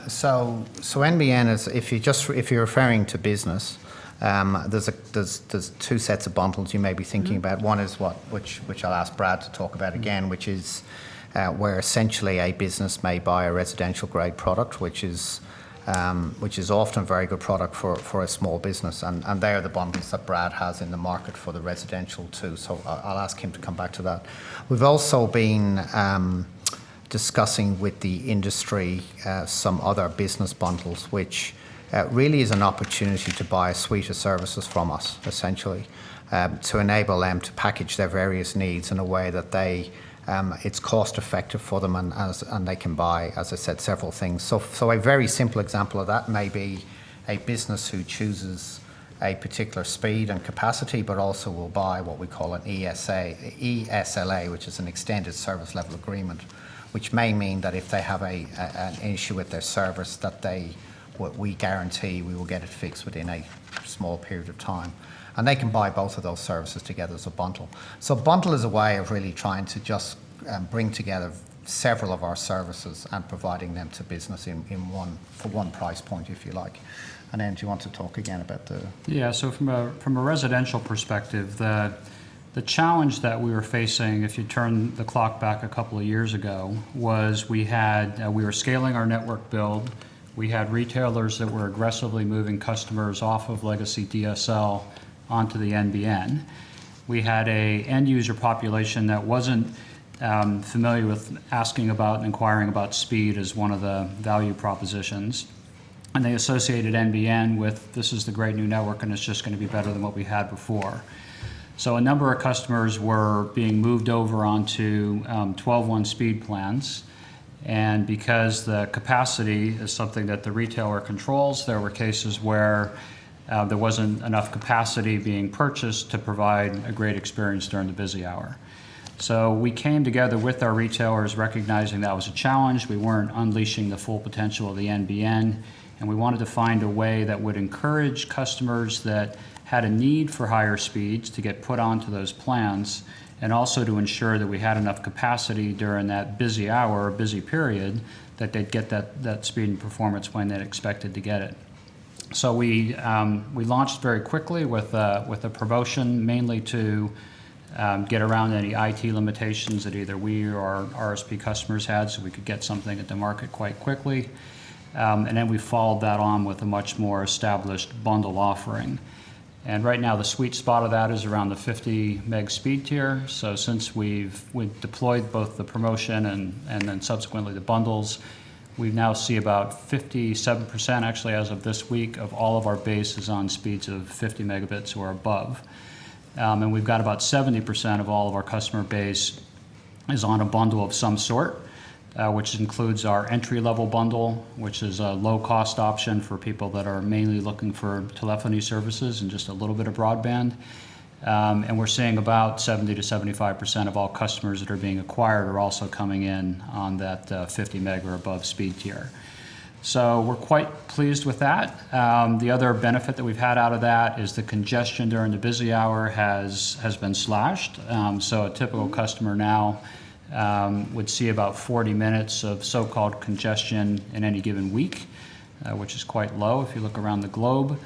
So NBN is, if you're referring to business, there's two sets of bundles you may be thinking about. One is which I'll ask Brad to talk about again, which is where essentially a business may buy a residential grade product, which is often a very good product for a small business, and they're the bundles that Brad has in the market for the residential too. So I'll ask him to come back to that. We've also been discussing with the industry some other business bundles, which really is an opportunity to buy a suite of services from us, essentially, to enable them to package their various needs in a way that it's cost effective for them, and they can buy, as I said, several things. So a very simple example of that may be a business who chooses a particular speed and capacity, but also will buy what we call an ESLA, which is an extended service level agreement, which may mean that if they have an issue with their service, that we guarantee we will get it fixed within a small period of time. And they can buy both of those services together as a bundle. So bundle is a way of really trying to just bring together several of our services and providing them to business for one price point, if you like. And then do you want to talk again about the... Yeah, so from a residential perspective, the challenge that we were facing, if you turn the clock back a couple of years ago, was we were scaling our network build. We had retailers that were aggressively moving customers off of legacy DSL onto the NBN. We had a end user population that wasn't familiar with asking about and inquiring about speed as one of the value propositions. And they associated NBN with, this is the great new network and it's just going to be better than what we had before. So a number of customers were being moved over onto 12.1 speed plans, and because the capacity is something that the retailer controls, there were cases where there wasn't enough capacity being purchased to provide a great experience during the busy hour. So we came together with our retailers recognizing that was a challenge. We weren't unleashing the full potential of the NBN, and we wanted to find a way that would encourage customers that had a need for higher speeds to get put onto those plans, and also to ensure that we had enough capacity during that busy hour, busy period, that they'd get that speed and performance when they expected to get it. So we launched very quickly with a promotion, mainly to get around any IT limitations that either we or our RSP customers had, so we could get something at the market quite quickly. And then we followed that on with a much more established bundle offering. And right now the sweet spot of that is around the 50 meg speed tier. So since we've deployed both the promotion and then subsequently the bundles, we now see about 57%, actually as of this week, of all of our base is on speeds of 50 megabits or above. And we've got about 70% of all of our customer base is on a bundle of some sort, which includes our entry-level bundle, which is a low-cost option for people that are mainly looking for telephony services and just a little bit of broadband. And we're seeing about 70 to 75% of all customers that are being acquired are also coming in on that 50 meg or above speed tier. So we're quite pleased with that. The other benefit that we've had out of that is the congestion during the busy hour has been slashed. So a typical customer now would see about 40 minutes of so-called congestion in any given week, which is quite low if you look around the globe.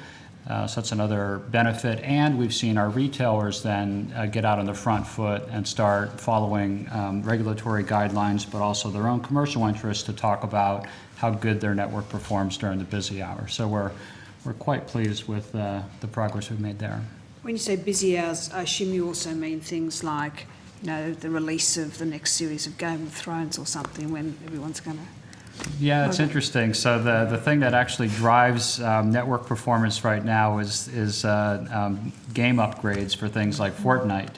So that's another benefit. And we've seen our retailers then get out on the front foot and start following regulatory guidelines, but also their own commercial interests to talk about how good their network performs during the busy hour. So we're quite pleased with the progress we've made there. When you say busy hours, I assume you also mean things like, you know, the release of the next series of Game of Thrones or something when everyone's going to... Yeah, it's interesting. So the thing that actually drives network performance right now is game upgrades for things like Fortnite.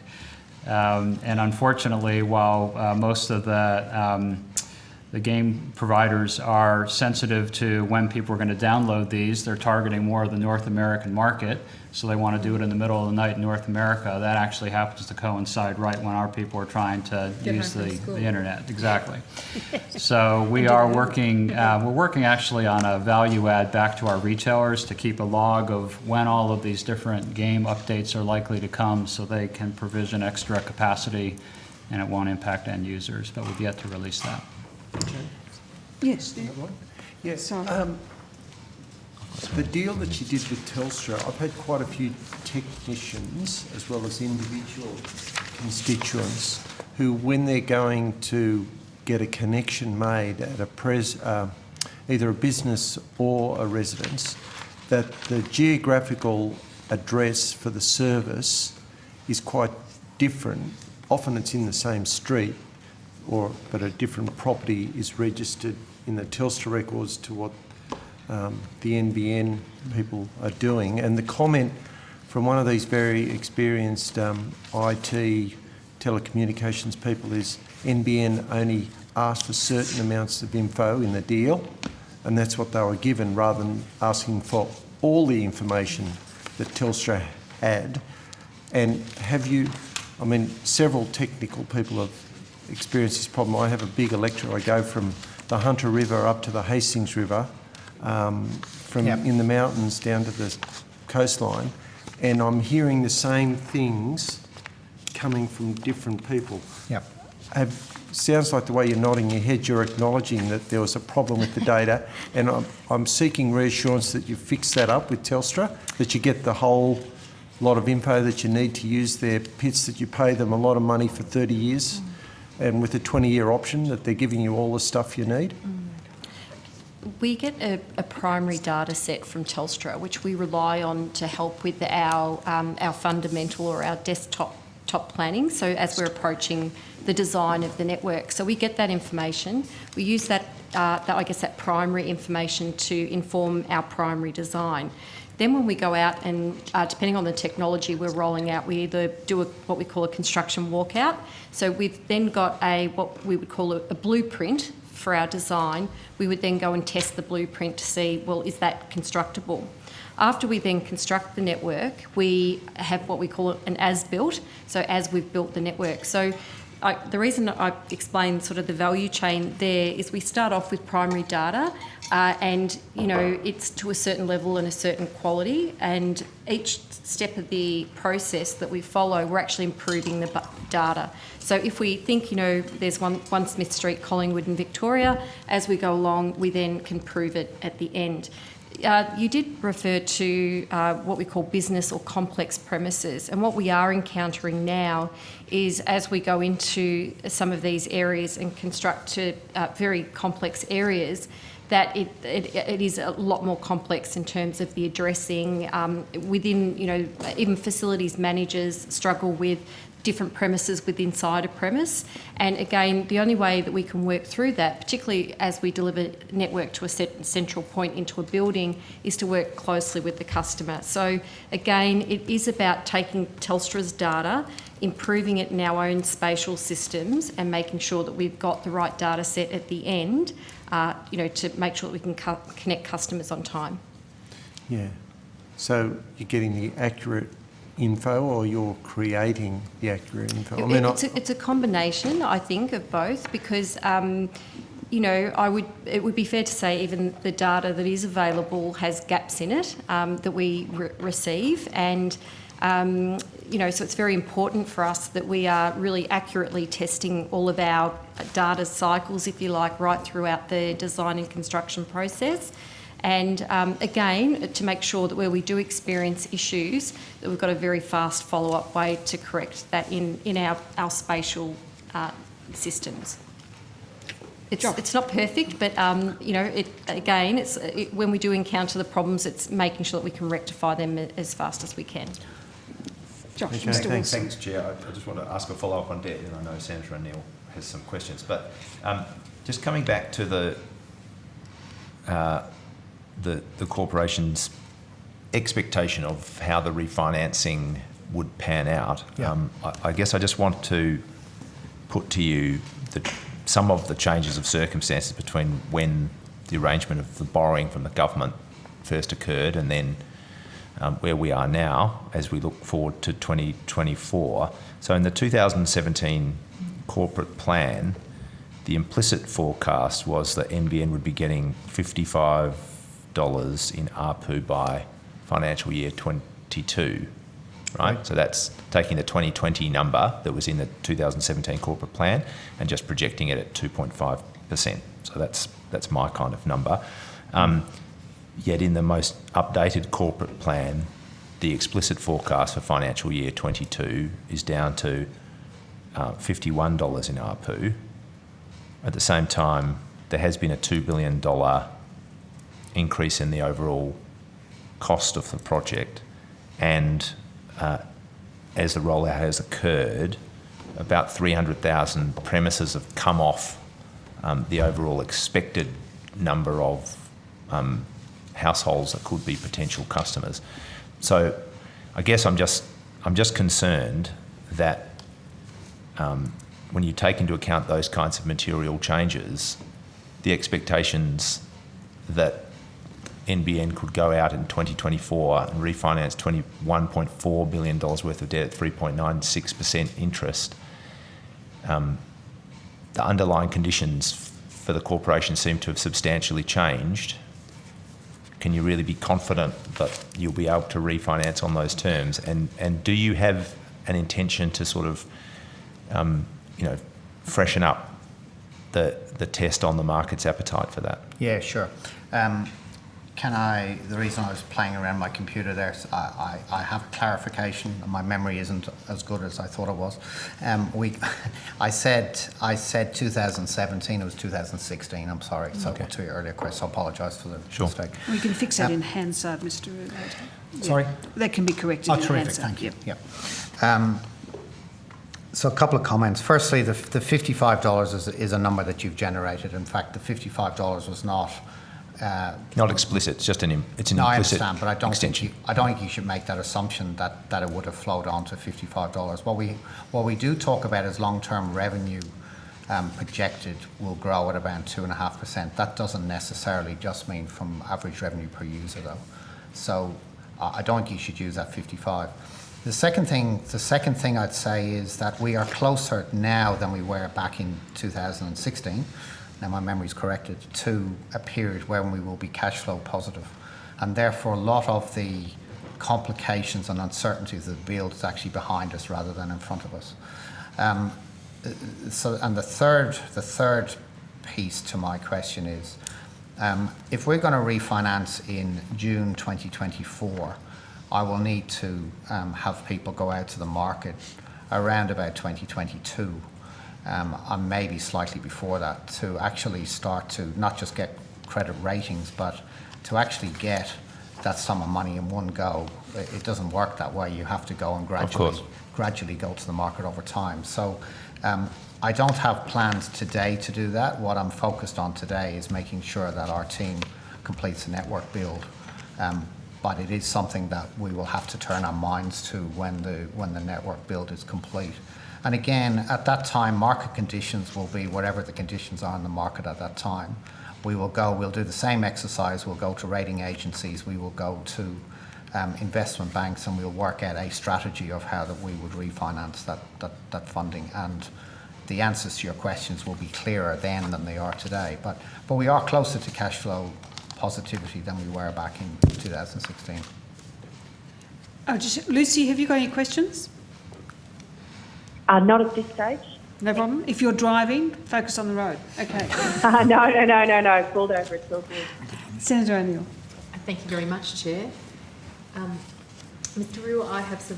And unfortunately, while most of the game providers are sensitive to when people are going to download these, they're targeting more of the North American market, so they want to do it in the middle of the night in North America. That actually happens to coincide right when our people are trying to use the internet. Exactly. So we are working, we're working actually on a value add back to our retailers to keep a log of when all of these different game updates are likely to come so they can provision extra capacity and it won't impact end users, but we've yet to release that. Yes. Yes. The deal that you did with Telstra, I've had quite a few technicians as well as individual constituents who, when they're going to get a connection made at either a business or a residence, that the geographical address for the service is quite different. Often it's in the same street, but a different property is registered in the Telstra records to what the NBN people are doing. And the comment from one of these very experienced IT telecommunications people is NBN only asked for certain amounts of info in the deal, and that's what they were given, rather than asking for all the information that Telstra had. And have you, I mean, several technical people have experienced this problem. I have a big electric. I go from the Hunter River up to the Hastings River, in the mountains down to the coastline, and I'm hearing the same things coming from different people. Yep. Sounds like the way you're nodding your head, you're acknowledging that there was a problem with the data, and I'm seeking reassurance that you fix that up with Telstra, that you get the whole lot of info that you need to use their pits, that you pay them a lot of money for 30 years, and with a 20-year option that they're giving you all the stuff you need. We get a primary data set from Telstra, which we rely on to help with our fundamental or our desktop planning. So as we're approaching the design of the network, so we get that information. We use that primary information to inform our primary design. Then when we go out and, depending on the technology we're rolling out, we either do what we call a construction walkout. So we've then got what we would call a blueprint for our design. We would then go and test the blueprint to see, well, is that constructible? After we then construct the network, we have what we call an as-built, so as we've built the network. So the reason I explained sort of the value chain there is we start off with primary data, and it's to a certain level and a certain quality, and each step of the process that we follow, we're actually improving the data. So if we think there's one Smith Street, Collingwood in Victoria, as we go along we then can prove it at the end. You did refer to what we call business or complex premises, and what we are encountering now is as we go into some of these areas and construct to very complex areas, that it is a lot more complex in terms of the addressing within, even facilities managers struggle with different premises inside a premise. And again, the only way that we can work through that, particularly as we deliver network to a central point into a building, is to work closely with the customer. So again, it is about taking Telstra's data, improving it in our own spatial systems, and making sure that we've got the right data set at the end, to make sure that we can connect customers on time. Yeah. So you're getting the accurate info, or you're creating the accurate info? I mean, It's a combination, I think, of both, because it would be fair to say even the data that is available has gaps in it that we receive, and so it's very important for us that we are really accurately testing all of our data cycles, if you like, right throughout the design and construction process. And again, to make sure that where we do experience issues, that we've got a very fast follow-up way to correct that in our spatial systems. It's not perfect, but when we do encounter the problems, it's making sure that we can rectify them as fast as we can. Josh, Okay, Mr. thanks. Thanks, Chair. I just want to ask a follow-up on debt, and I know Sandra O'Neill has some questions. But just coming back to the corporation's expectation of how the refinancing would pan out, I guess I just want to put to you some of the changes of circumstances between when the arrangement of the borrowing from the government first occurred and then where we are now as we look forward to 2024. So in the 2017 corporate plan, the implicit forecast was that NBN would be getting $55 in ARPU by financial year 22, right? So that's taking the 2020 number that was in the 2017 corporate plan and just projecting it at 2.5%. So that's my kind of number. Yet in the most updated corporate plan, the explicit forecast for financial year 22 is down to $51 in ARPU. At the same time, there has been a $2 billion increase in the overall cost of the project, and as the rollout has occurred, about 300,000 premises have come off the overall expected number of households that could be potential customers. So I guess I'm just concerned that when you take into account those kinds of material changes, the expectations that NBN could go out in 2024 and refinance $21.4 billion worth of debt at 3.96% interest, the underlying conditions for the corporation seem to have substantially changed. Can you really be confident that you'll be able to refinance on those terms? And do you have an intention to sort of, freshen up the test on the market's appetite for that? Yeah, sure. The reason I was playing around my computer there, so I have a clarification. My memory isn't as good as I thought it was. I said 2017, it was 2016, I'm sorry. So to your earlier question, I apologise for the mistake. We can fix that in Hansard, Mr. Wu. Sorry? That can be corrected in terrific, Hansard. thank you. Yep. So a couple of comments. Firstly, the $55 is a number that you've generated. In fact, the $55 was not explicit. It's just an implicit. No, I understand, but I don't extension. think you should make that assumption that it would have flowed on to $55. What we do talk about is long-term revenue projected will grow at around 2.5%. That doesn't necessarily just mean from average revenue per user, though. So I don't think you should use that 55. The second thing I'd say is that we are closer now than we were back in 2016. Now my memory's corrected, to a period when we will be cash flow positive. And therefore a lot of the complications and uncertainties of the build is actually behind us rather than in front of us. And the third piece to my question is, if we're going to refinance in June 2024, I will need to have people go out to the market around about 2022. And maybe slightly before that, to actually start to not just get credit ratings, but to actually get that sum of money in one go. It doesn't work that way. You have to go and gradually go to the market over time. So I don't have plans today to do that. What I'm focused on today is making sure that our team completes the network build. But it is something that we will have to turn our minds to when the network build is complete. And again, at that time, market conditions will be whatever the conditions are in the market at that time. We'll do the same exercise. We'll go to rating agencies. We will go to investment banks, and we'll work out a strategy of how that we would refinance that funding. And the answers to your questions will be clearer then than they are today. But we are closer to cash flow positivity than we were back in 2016. Lucy, have you got any questions? Not at this stage. No problem. If you're driving, focus on the road. Okay. No. Pulled over. It's all good. Senator O'Neill. Thank you very much, Chair. Mr. Rue, I have some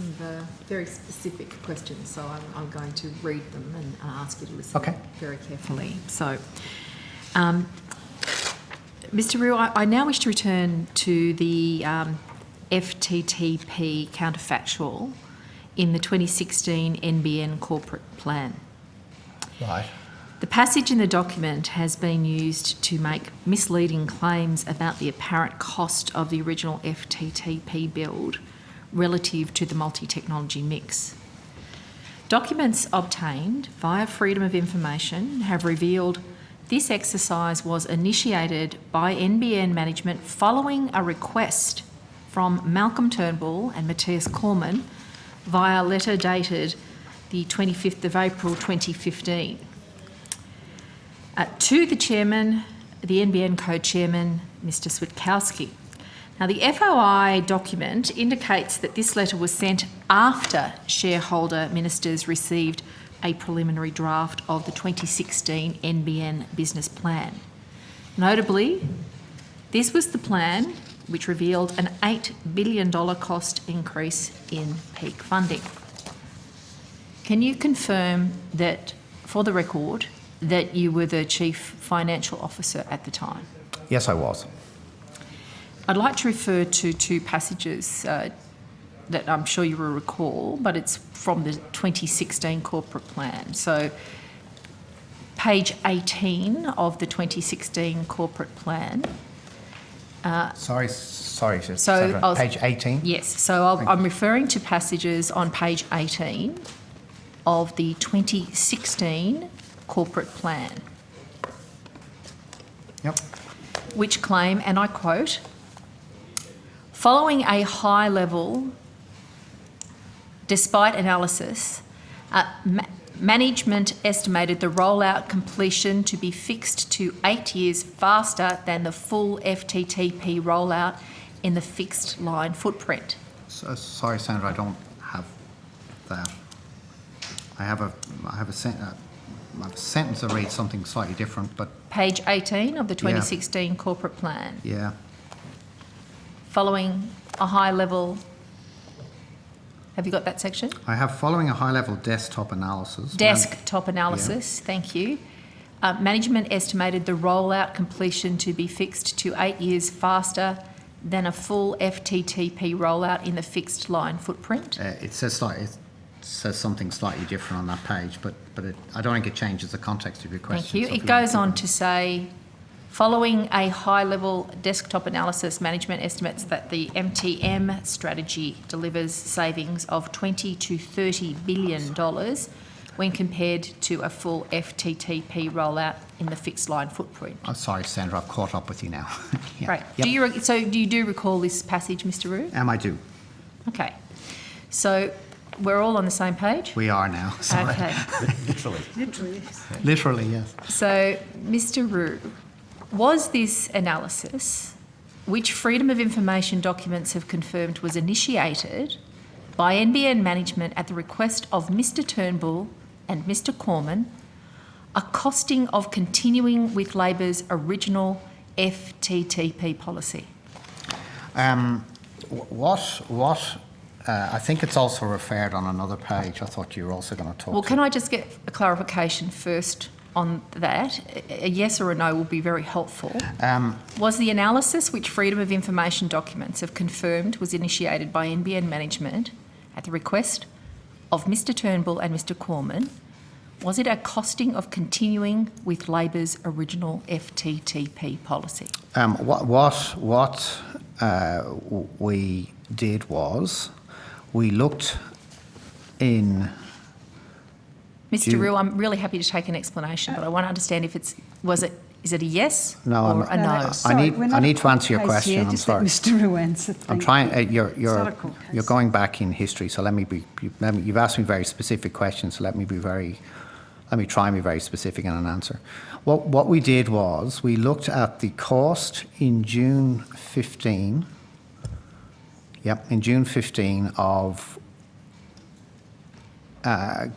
very specific questions, so I'm going to read them and ask you to listen very carefully. So, Mr. Rue, I now wish to return to the FTTP counterfactual in the 2016 NBN corporate plan. Right. The passage in the document has been used to make misleading claims about the apparent cost of the original FTTP build relative to the multi-technology mix. Documents obtained via Freedom of Information have revealed this exercise was initiated by NBN management following a request from Malcolm Turnbull and Matthias Cormann via letter dated the 25th of April 2015. To the chairman, the NBN co-chairman, Mr. Switkowski. Now, the FOI document indicates that this letter was sent after shareholder ministers received a preliminary draft of the 2016 NBN business plan. Notably, this was the plan which revealed an $8 billion cost increase in peak funding. Can you confirm that, for the record, that you were the Chief Financial Officer at the time? Yes, I was. I'd like to refer to two passages that I'm sure you will recall, but it's from the 2016 corporate plan. So, page 18 of the 2016 corporate plan. Sorry. So page 18? Yes. So I'm referring to passages on page 18 of the 2016 corporate plan. Yep. Which claim, and I quote, following a high level, despite analysis, management estimated the rollout completion to be fixed to 8 years faster than the full FTTP rollout in the fixed line footprint. Sorry, Sandra, I don't have that. I have a sentence that reads something slightly different, but... Page 18 of the 2016 corporate plan. Yeah. Following a high level... Have you got that section? I have following a high-level desktop analysis. Desktop analysis, thank you. Management estimated the rollout completion to be fixed to 8 years faster than a full FTTP rollout in the fixed line footprint. It says something slightly different on that page, but I don't think it changes the context of your question. Thank you. So It goes on to say, following a high-level desktop analysis, management estimates that the MTM strategy delivers savings of $20 to $30 billion when compared to a full FTTP rollout in the fixed line footprint. I'm sorry, Sandra, I've caught up with you now. Yeah. Right. Yep. Do you do recall this passage, Mr. Rue? I do. Okay. So we're all on the same page? We are now. Sorry. Okay. Literally. Literally, yes. So, Mr. Rue, was this analysis, which Freedom of Information documents have confirmed was initiated by NBN management at the request of Mr. Turnbull and Mr. Cormann, a costing of continuing with Labor's original FTTP policy? I think it's also referred on another page. I thought you were also going to talk Well, can I just get a clarification first on that? A yes or a no will be very helpful. Was the analysis which Freedom of Information documents have confirmed was initiated by NBN management at the request of Mr. Turnbull and Mr. Cormann, was it a costing of continuing with Labor's original FTTP policy? What we did was we looked in... Mr. Rue, I'm really happy to take an explanation, but I want to understand if was it Is it a yes No, or a no? I need to answer your question. Here. I'm Just sorry. let Mr. Rue answer. I'm Thank trying. you. It's not a court You're case. going back in history. So you've asked me very specific questions. So let me try and be very specific in an answer. What we did was we looked at the cost in June 15. Yep, in June 15 of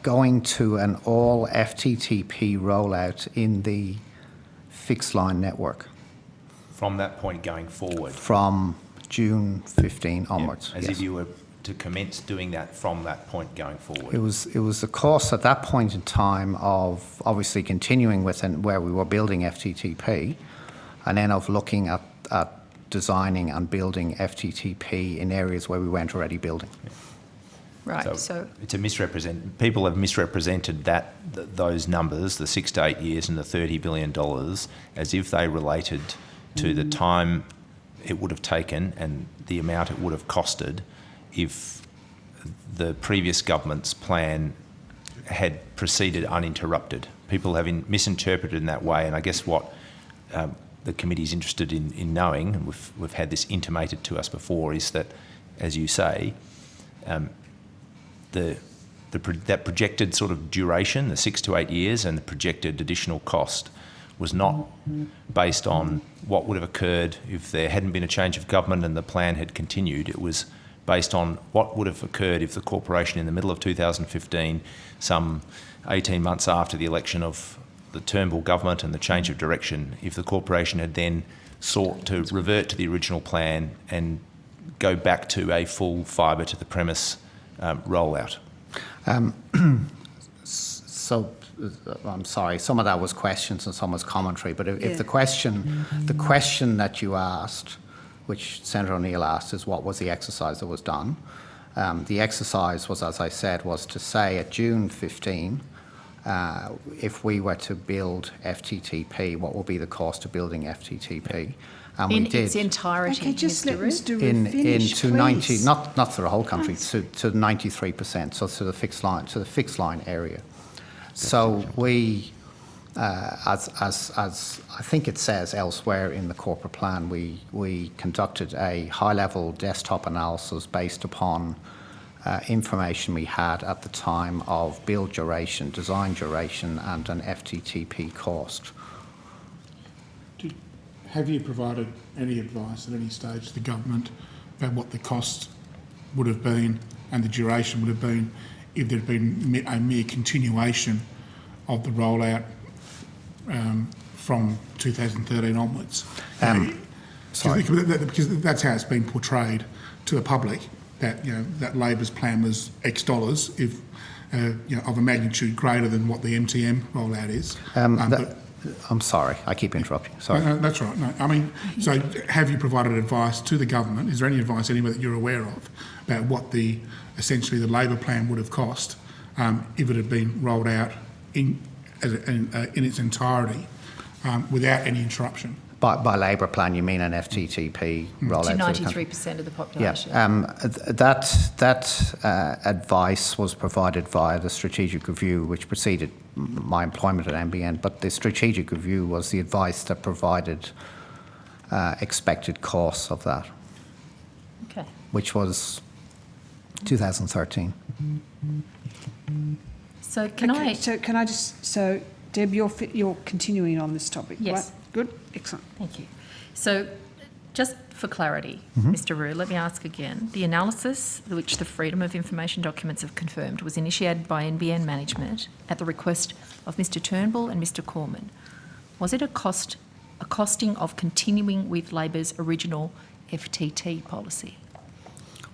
going to an all FTTP rollout in the fixed line network From that point going forward, from June 15 onwards. as yes. if you were to commence doing that from that point going forward. It was the cost at that point in time of obviously continuing with where we were building FTTP, and then of looking at designing and building FTTP in areas where we weren't already building. Right, so it's a people have misrepresented those numbers, the 6 to 8 years and the $30 billion, as if they related to the time it would have taken and the amount it would have costed if the previous government's plan had proceeded uninterrupted. People have misinterpreted in that way, and I guess what the committee is interested in knowing, and we've had this intimated to us before, is that, as you say, that projected sort of duration, the 6 to 8 years, and the projected additional cost was not based on what would have occurred if there hadn't been a change of government and the plan had continued. It was based on what would have occurred if the corporation in the middle of 2015, some 18 months after the election of the Turnbull government and the change of direction, if the corporation had then sought to revert to the original plan and go back to a full fibre to the premise rollout. So I'm sorry, some of that was questions and some was commentary, but if the question that you asked, which Senator O'Neill asked, is what was the exercise that was done? The exercise was, as I said, was to say at June 15, if we were to build FTTP, what will be the cost of building FTTP? And we did. its entirety, Okay, just let Mr. Rue in finish, to please. 90, not for the whole country, to 93%, so to the fixed line area. So we, as I think it says elsewhere in the corporate plan, we conducted a high-level desktop analysis based upon information we had at the time of build duration, design duration, and an FTTP cost. Have you provided any advice at any stage to the government about what the cost would have been and the duration would have been if there had been a mere continuation of the rollout from 2013 onwards? Sorry. Because that's how it's been portrayed to the public, that that Labor's plan was X dollars if of a magnitude greater than what the MTM rollout is. I'm sorry, I keep interrupting. Sorry. No, that's right. No, I mean, so have you provided advice to the government? Is there any advice anywhere that you're aware of about what essentially the Labor plan would have cost if it had been rolled out in its entirety without any interruption? By Labor plan, you mean an FTTP rollout? To 93% of the population. Yeah, that advice was provided via the strategic review, which preceded my employment at NBN. But the strategic review was the advice that provided expected costs of that, Okay. which was 2013. So can I... So can I just... So, Deb, you're continuing on this topic, Yes. right? Good. Excellent. Thank you. So just for clarity, Mr. Rue, let me ask again. The analysis which the Freedom of Information documents have confirmed was initiated by NBN management at the request of Mr. Turnbull and Mr. Cormann. Was it a costing of continuing with Labor's original FTT policy?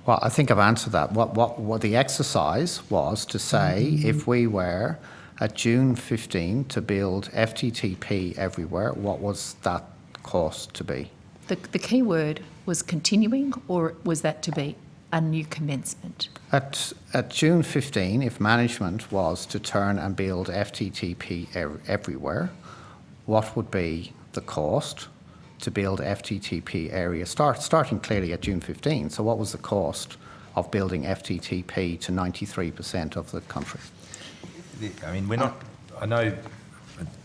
Well, I think I've answered that. What the exercise was to say if we were at June 15 to build FTTP everywhere, what was that cost to be? The key word was continuing, or was that to be a new commencement? At June 15, if management was to turn and build FTTP everywhere, what would be the cost to build FTTP areas, starting clearly at June 15? So what was the cost of building FTTP to 93% of the country? I mean, we're not... I know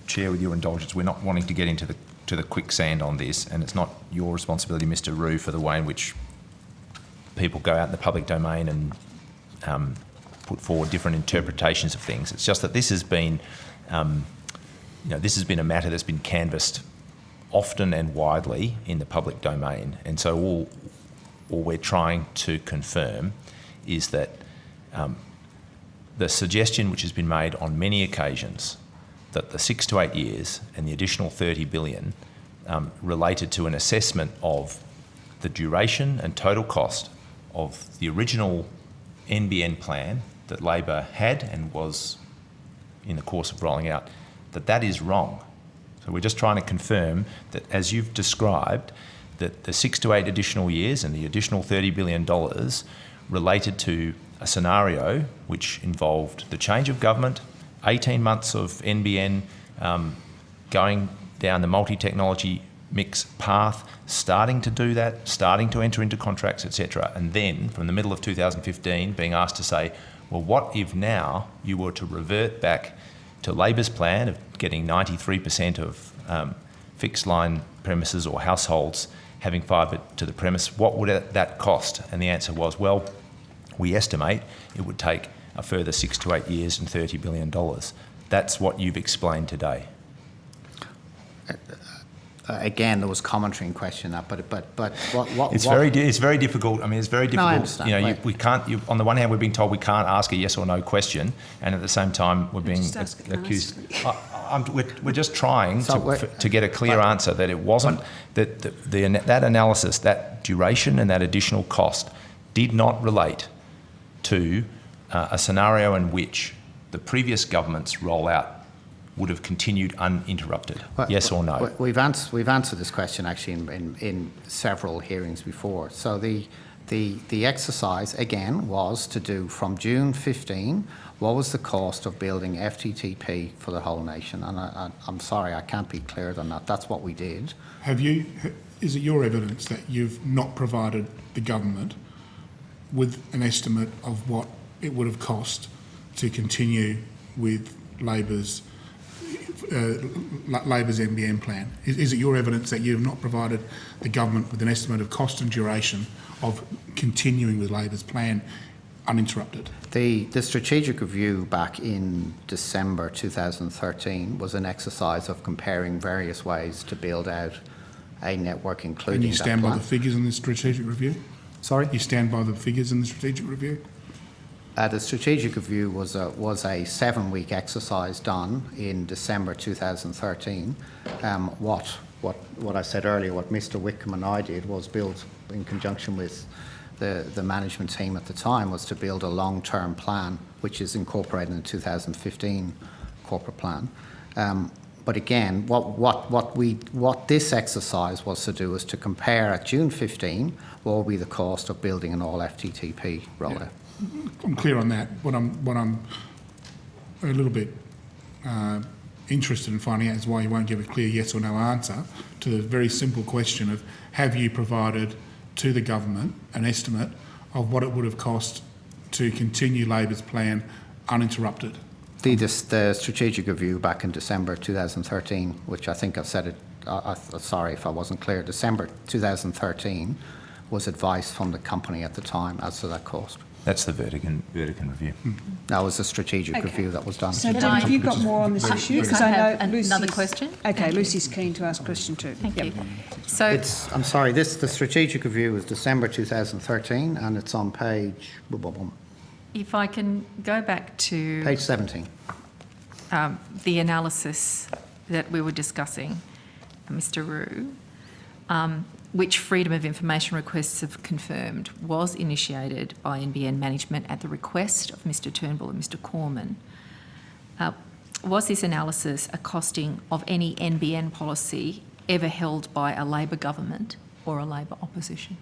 Chair, with your indulgence, we're not wanting to get into the quicksand on this, and it's not your responsibility, Mr. Rue, for the way in which people go out in the public domain and put forward different interpretations of things. It's just that this has been, this has been a matter that's been canvassed often and widely in the public domain, and so all we're trying to confirm is that the suggestion which has been made on many occasions that the 6 to 8 years and the additional 30 billion related to an assessment of the duration and total cost of the original NBN plan that Labor had and was in the course of rolling out, that is wrong. So we're just trying to confirm that, as you've described, that the 6 to 8 additional years and the additional $30 billion related to a scenario which involved the change of government, 18 months of NBN going down the multi-technology mix path, starting to do that, starting to enter into contracts, etc. And then, from the middle of 2015, being asked to say, well, what if now you were to revert back to Labor's plan of getting 93% of fixed line premises or households having fibre to the premise, what would that cost? And the answer was, well, we estimate it would take a further 6 to 8 years and $30 billion. That's what you've explained today. Again, there was commentary in question that, but what? It's very difficult. I mean, it's very difficult. No, I understand. We can't. On the one hand, we're being told we can't ask a yes or no question, and at the same time, we're being accused. We're just trying to get a clear answer that it wasn't that that analysis, that duration, and that additional cost did not relate to a scenario in which the previous government's rollout would have continued uninterrupted. Yes or no? We've answered this question actually in several hearings before. So the exercise again was to do from June 15. What was the cost of building FTTP for the whole nation? And I'm sorry, I can't be clearer than that. That's what we did. Is it your evidence that you've not provided the government with an estimate of what it would have cost to continue with Labor's NBN plan? Is it your evidence that you have not provided the government with an estimate of cost and duration of continuing with Labor's plan uninterrupted? The strategic review back in December 2013 was an exercise of comparing various ways to build out a network, including And you stand that by plan. the figures in the strategic review? Sorry? You stand by the figures in the strategic review? The strategic review was a 7-week exercise done in December 2013. What I said earlier, what Mr. Wickham and I did was build, in conjunction with the management team at the time, was to build a long-term plan, which is incorporated in the 2015 corporate plan. But again, what this exercise was to do was to compare at June 15 what would be the cost of building an all FTTP rollout. Yeah. I'm clear on that. What I'm a little bit interested in finding out is why you won't give a clear yes or no answer to the very simple question of, have you provided to the government an estimate of what it would have cost to continue Labor's plan uninterrupted? The strategic review back in December 2013, which I think I've said it, sorry if I wasn't clear, December 2013 was advice from the company at the time as to that cost. That's the Vertigan review. That was a strategic review that was done. So, Dave, have you got more on this issue? Yes, Because I know have another question. Okay, Lucy's keen to ask a question too. Thank you. So I'm sorry, the strategic review was December 2013 and it's on page... If I can go back to... Page 17. The analysis that we were discussing, Mr. Rue, which Freedom of Information requests have confirmed was initiated by NBN management at the request of Mr. Turnbull and Mr. Cormann. Was this analysis a costing of any NBN policy ever held by a Labor government or a Labor opposition?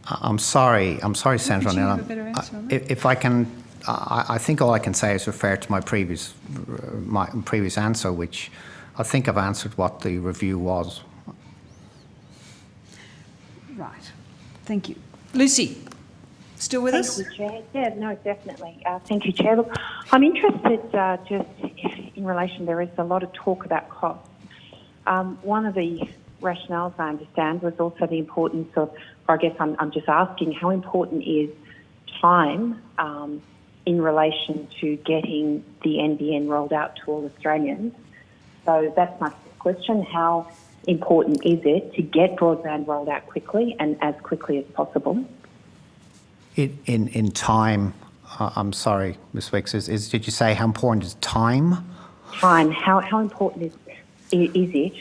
I'm sorry, Senator. Could you have a better answer on that? If I can, I think all I can say is refer to my previous answer, which I think I've answered what the review was. Right. Thank you. Lucy. Still with us? Thank you, Chair. Yeah, no, definitely. Thank you, Chair. Look, I'm interested just in relation, there is a lot of talk about costs. One of the rationales I understand was also the importance of, or I guess I'm just asking, how important is time in relation to getting the NBN rolled out to all Australians? So that's my first question. How important is it to get broadband rolled out quickly and as quickly as possible? In time, I'm sorry, Ms. Wicks, did you say how important is time? Time. How important is it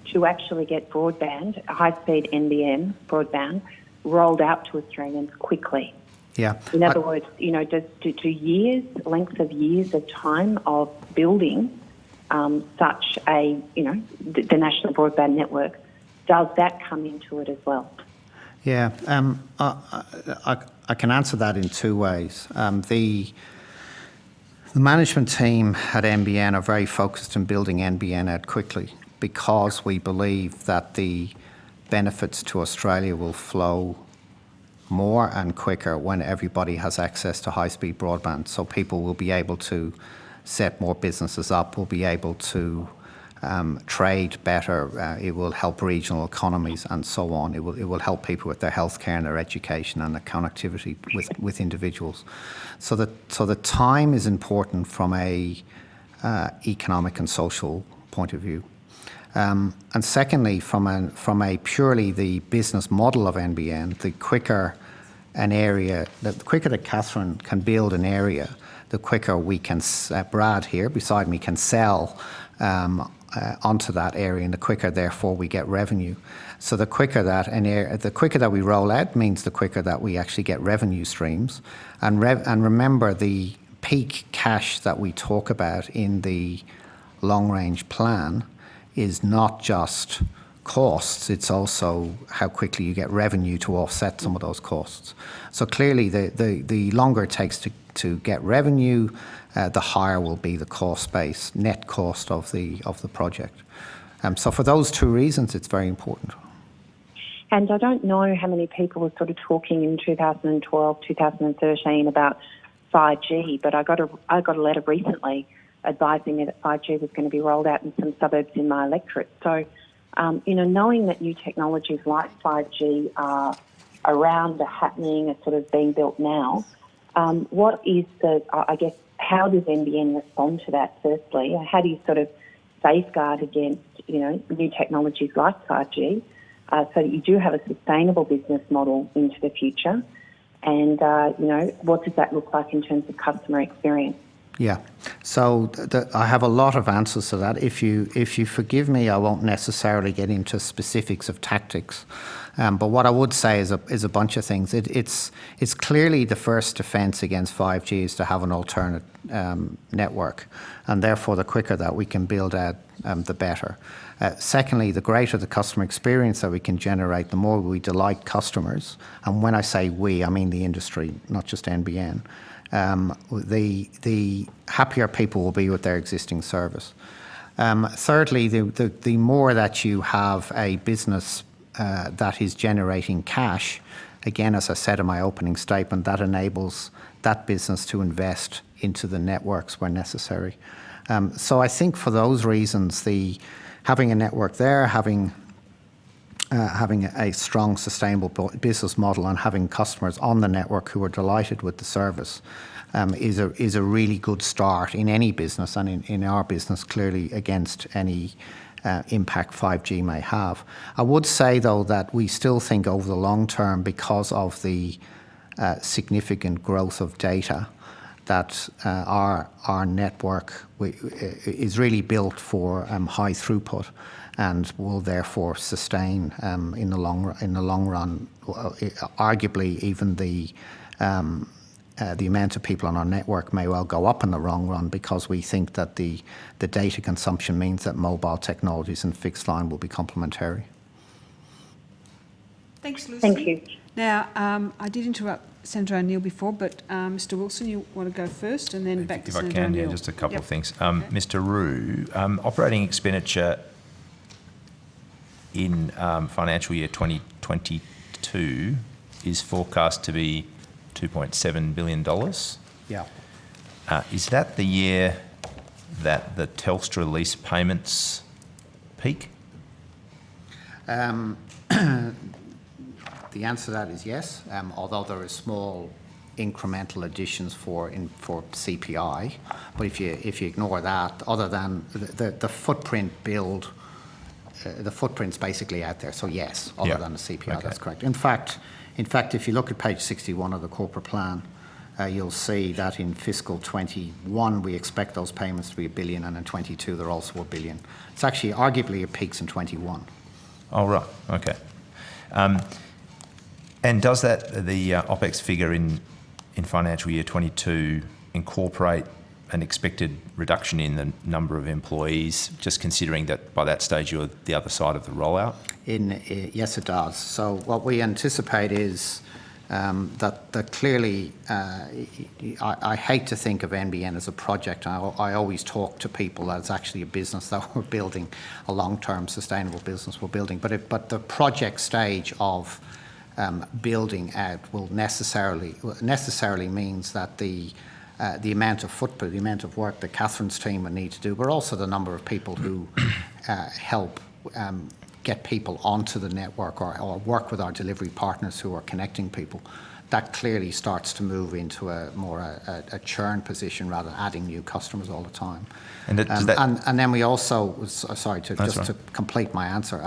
to actually get broadband, high-speed NBN broadband, rolled out to Australians quickly? Yeah. In other words, do years, lengths of years of time of building such a, the national broadband network, does that come into it as well? Yeah, I can answer that in two ways. The management team at NBN are very focused on building NBN out quickly because we believe that the benefits to Australia will flow more and quicker when everybody has access to high-speed broadband. So people will be able to set more businesses up, will be able to trade better. It will help regional economies and so on. It will help people with their healthcare and their education and their connectivity with individuals. So the time is important from a economic and social point of view. And secondly, from a purely the business model of NBN, the quicker that Catherine can build an area, the quicker we can, Brad here beside me, can sell onto that area, and the quicker, therefore, we get revenue. So the quicker that we roll out means the quicker that we actually get revenue streams. And remember, the peak cash that we talk about in the long-range plan is not just costs, it's also how quickly you get revenue to offset some of those costs. So clearly, the longer it takes to get revenue, the higher will be the cost base, net cost of the project. So for those two reasons, it's very important. And I don't know how many people were sort of talking in 2012, 2013 about 5G, but I got a letter recently advising me that 5G was going to be rolled out in some suburbs in my electorate. So, knowing that new technologies like 5G are around, are happening, are sort of being built now, what is how does NBN respond to that, firstly? How do you sort of safeguard against, new technologies like 5G so that you do have a sustainable business model into the future? And, what does that look like in terms of customer experience? Yeah, so I have a lot of answers to that. If you forgive me, I won't necessarily get into specifics of tactics. But what I would say is a bunch of things. It's clearly the first defence against 5G is to have an alternate network, and therefore the quicker that we can build out, the better. Secondly, the greater the customer experience that we can generate, the more we delight customers. And when I say we, I mean the industry, not just NBN. The happier people will be with their existing service. Thirdly, the more that you have a business that is generating cash, again, as I said in my opening statement, that enables that business to invest into the networks where necessary. So I think for those reasons, having a network there, having a strong, sustainable business model and having customers on the network who are delighted with the service is a really good start in any business, and in our business, clearly, against any impact 5G may have. I would say, though, that we still think over the long term, because of the significant growth of data, that our network is really built for high throughput, and will therefore sustain in the long run. Arguably, even the amount of people on our network may well go up in the long run, because we think that the data consumption means that mobile technologies and fixed line will be complementary. Thanks, Lucy. Thank you. Now, I did interrupt Senator O'Neill before, but Mr Wilson, you want to go first, and then back to Senator O'Neill. If I can, just a couple of things. Mr Rue, operating expenditure in financial year 2022 is forecast to be $2.7 billion. Yeah. Is that the year that the Telstra lease payments peak? The answer to that is yes, although there are small incremental additions for CPI. But if you ignore that, other than the footprint build, the footprint's basically out there. So yes, other than the CPI, Okay. that's correct. In fact, if you look at page 61 of the corporate plan, you'll see that in fiscal 21 we expect those payments to be $1 billion, and in 22 they're also $1 billion. It's actually arguably it peaks in 21. Oh, right. Okay. And does that, the OPEX figure in financial year 22 incorporate an expected reduction in the number of employees, just considering that by that stage you're the other side of the rollout? Yes, it does. So what we anticipate is that clearly, I hate to think of NBN as a project. I always talk to people as actually a business that we're building, a long-term sustainable business we're building. But the project stage of building out will necessarily means that the amount of footprint, the amount of work that Catherine's team would need to do, but also the number of people who help get people onto the network or work with our delivery partners who are connecting people, that clearly starts to move into a more a churn position rather than adding new customers all the time. And and then we also, to complete my answer,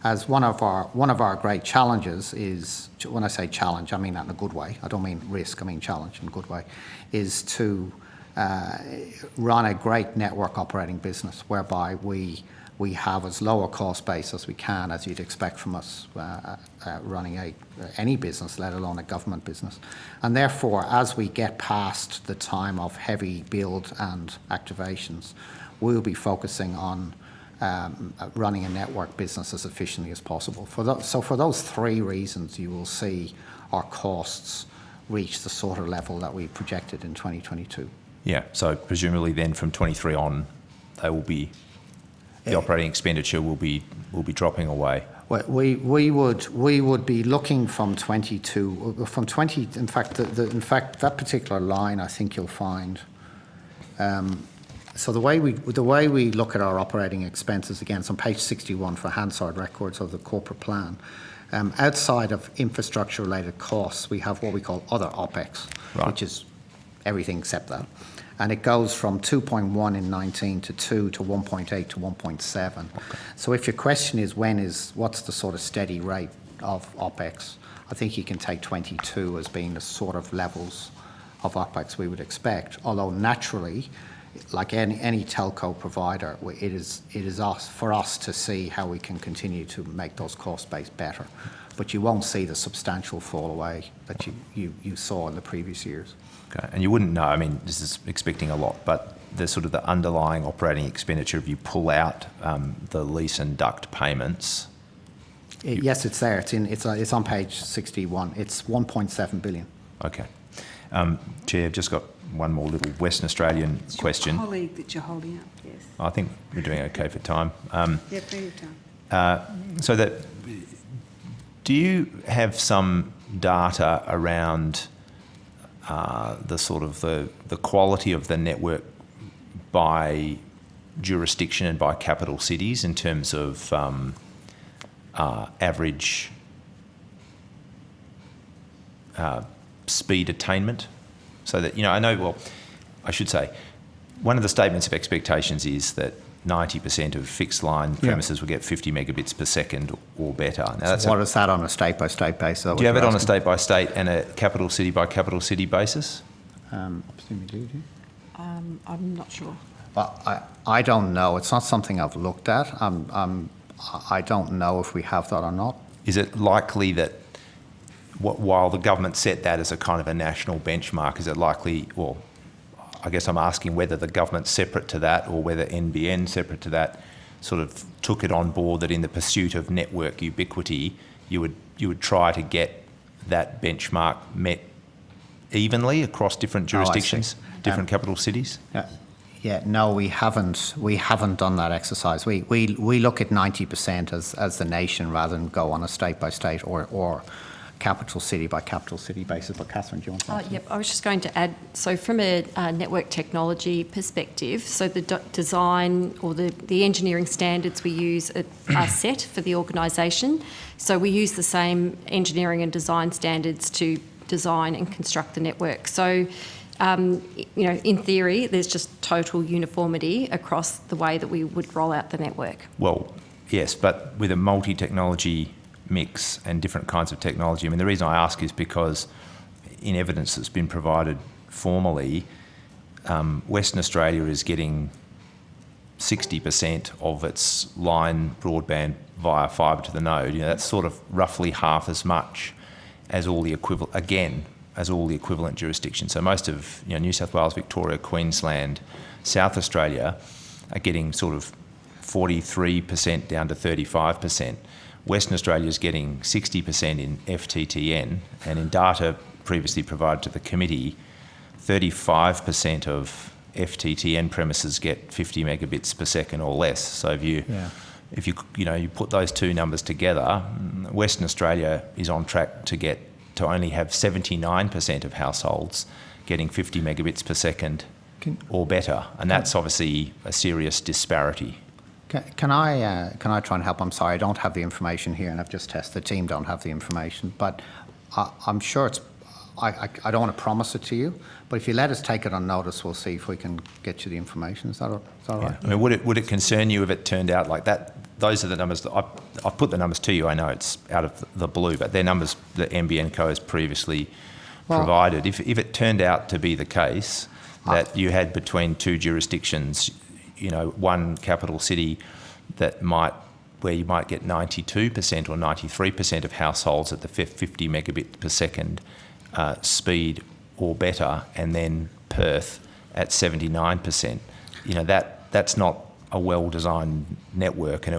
as one of our great challenges is, when I say challenge, I mean that in a good way. I don't mean risk, I mean challenge in a good way, is to run a great network operating business whereby we have as low a cost base as we can, as you'd expect from us running any business, let alone a government business. And therefore, as we get past the time of heavy build and activations, we'll be focusing on running a network business as efficiently as possible. So for those three reasons, you will see our costs reach the sort of level that we projected in 2022. Yeah, so presumably then from 23 on, they will be, the operating expenditure will be dropping away. Well, we would be looking from 22, from 20. In fact, that particular line, I think you'll find. So the way we look at our operating expenses, again, it's on page 61 for Hansard records of the corporate plan. Outside of infrastructure-related costs, we have what we call other OPEX, which is everything except that. And it goes from 2.1 in 19 to 2 to 1.8 to 1.7. Okay. So if your question is what's the sort of steady rate of OPEX, I think you can take 22 as being the sort of levels of OPEX we would expect. Although naturally, like any telco provider, it is for us to see how we can continue to make those cost base better. But you won't see the substantial fall away that you saw in the previous years. Okay, and you wouldn't know, I mean, this is expecting a lot, but the sort of the underlying operating expenditure, if you pull out the lease and duct payments. Yes, it's there. It's on page 61. It's 1.7 billion. Okay. Chair, I've just got one more little Western Australian question. Your colleague that you're holding up, yes. I think we're doing okay for time. Yeah, plenty of time. So that, do you have some data around the sort of the quality of the network by jurisdiction and by capital cities in terms of average speed attainment? So that, I should say, one of the statements of expectations is that 90% of fixed line premises will get 50 megabits per second or better. Now, so what is that on a state-by-state basis? Do you have it on a state-by-state and a capital city-by-capital city basis? I presume you do. I'm not sure. Well, I don't know. It's not something I've looked at. I don't know if we have that or not. Is it likely that while the government set that as a kind of a national benchmark, is it likely, well, I guess I'm asking whether the government separate to that or whether NBN separate to that sort of took it on board that in the pursuit of network ubiquity, you would try to get that benchmark met evenly across different jurisdictions, different capital cities? Yeah, no, we haven't done that exercise. We look at 90% as the nation rather than go on a state by state or capital city by capital city basis. But Catherine, do you want to add? Yep, I was just going to add, so from a network technology perspective, so the design or the engineering standards we use are set for the organisation. So we use the same engineering and design standards to design and construct the network. So, in theory, there's just total uniformity across the way that we would roll out the network. Well, yes, but with a multi-technology mix and different kinds of technology. I mean, the reason I ask is because in evidence that's been provided formally, Western Australia is getting 60% of its line broadband via fibre to the node. That's sort of roughly half as much as all the equivalent jurisdictions. So most of New South Wales, Victoria, Queensland, South Australia are getting sort of 43% down to 35%. Western Australia is getting 60% in FTTN, and in data previously provided to the committee, 35% of FTTN premises get 50 megabits per second or less. So if you put those two numbers together, Western Australia is on track to only have 79% of households getting 50 megabits per second or better, and that's obviously a serious disparity. Can I try and help? I'm sorry, I don't have the information here, and I've just tested. The team don't have the information, but I'm sure it's. I don't want to promise it to you, but if you let us take it on notice, we'll see if we can get you the information. Is that all right? I mean, would it concern you if it turned out like that? Those are the numbers that I've put the numbers to you. I know it's out of the blue, but they're numbers that NBN Co has previously provided. If it turned out to be the case that you had between two jurisdictions, one capital city where you might get 92% or 93% of households at the 50 megabit per second speed or better, and then Perth at 79%. That's not a well-designed network, and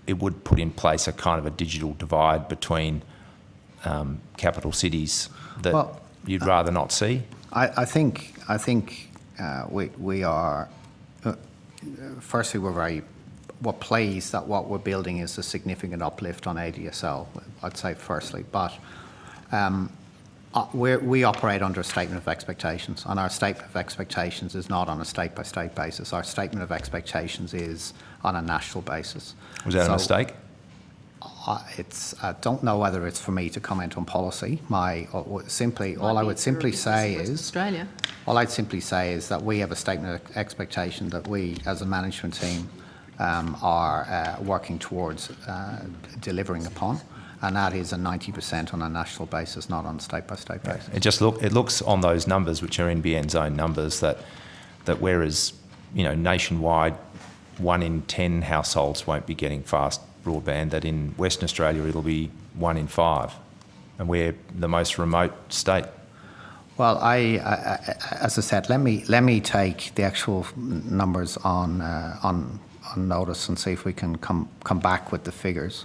it would put in place a kind of a digital divide between capital cities that you'd rather not see. I think we are. Firstly, we're pleased that what we're building is a significant uplift on ADSL, I'd say firstly, but we operate under a statement of expectations, and our statement of expectations is not on a state-by-state basis. Our statement of expectations is on a national basis. Was that a mistake? I don't know whether it's for me to comment on policy. All I'd simply say is that we have a statement of expectation that we, as a management team, are working towards delivering upon, and that is a 90% on a national basis, not on a state-by-state basis. It looks on those numbers, which are NBN's own numbers, that whereas nationwide 1 in 10 households won't be getting fast broadband, that in Western Australia it'll be 1 in 5, and we're the most remote state. Well, as I said, let me take the actual numbers on notice and see if we can come back with the figures.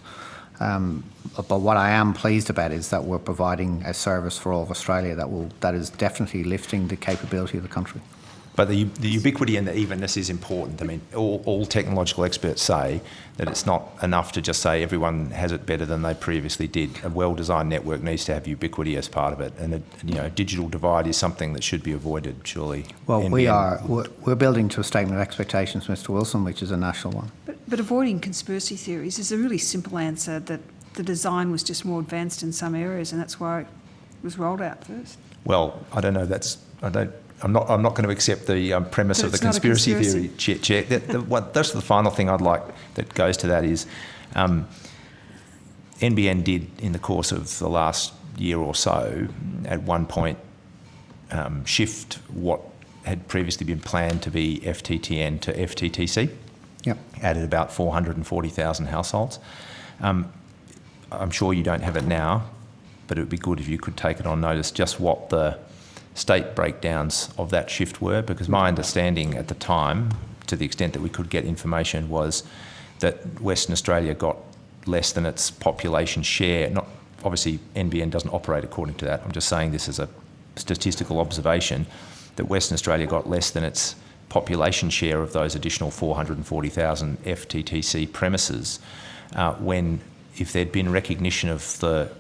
But what I am pleased about is that we're providing a service for all of Australia that is definitely lifting the capability of the country. But the ubiquity and the evenness is important. I mean, all technological experts say that it's not enough to just say everyone has it better than they previously did. A well-designed network needs to have ubiquity as part of it, and a digital divide is something that should be avoided, surely. Well, we're building to a statement of expectations, Mr. Wilson, which is a national one. But avoiding conspiracy theories is a really simple answer, that the design was just more advanced in some areas, and that's why it was rolled out first. Well, I don't know. I'm not going to accept the premise of the conspiracy theory, Chair. That's the final thing I'd like that goes to that is NBN did, in the course of the last year or so, at one point shift what had previously been planned to be FTTN to FTTC. Yep. Added about 440,000 households. I'm sure you don't have it now, but it would be good if you could take it on notice just what the state breakdowns of that shift were, because my understanding at the time, to the extent that we could get information, was that Western Australia got less than its population share. Not obviously NBN doesn't operate according to that. I'm just saying this as a statistical observation, that Western Australia got less than its population share of those additional 440,000 FTTC premises, when if there'd been recognition of the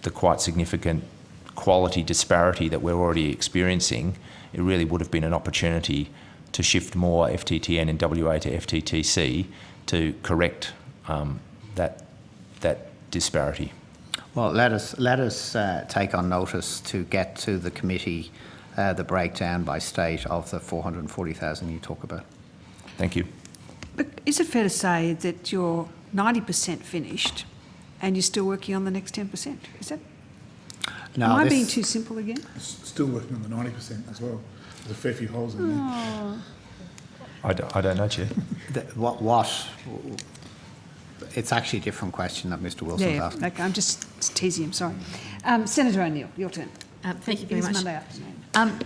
the quite significant quality disparity that we're already experiencing, it really would have been an opportunity to shift more FTTN in WA to FTTC to correct that disparity. Well, let us take on notice to get to the committee the breakdown by state of the 440,000 you talk about. Thank you. But is it fair to say that you're 90% finished and you're still working on the next 10%? Is that? No, Am I being too simple again? Still working on the 90% as well. There's a fair few holes in there. Oh. I don't know, Chair. It's actually a different question that Mr Wilson's Yeah, asking. okay, I'm just teasing him, sorry. Senator O'Neill, your turn. Thank you very It is much. Monday afternoon.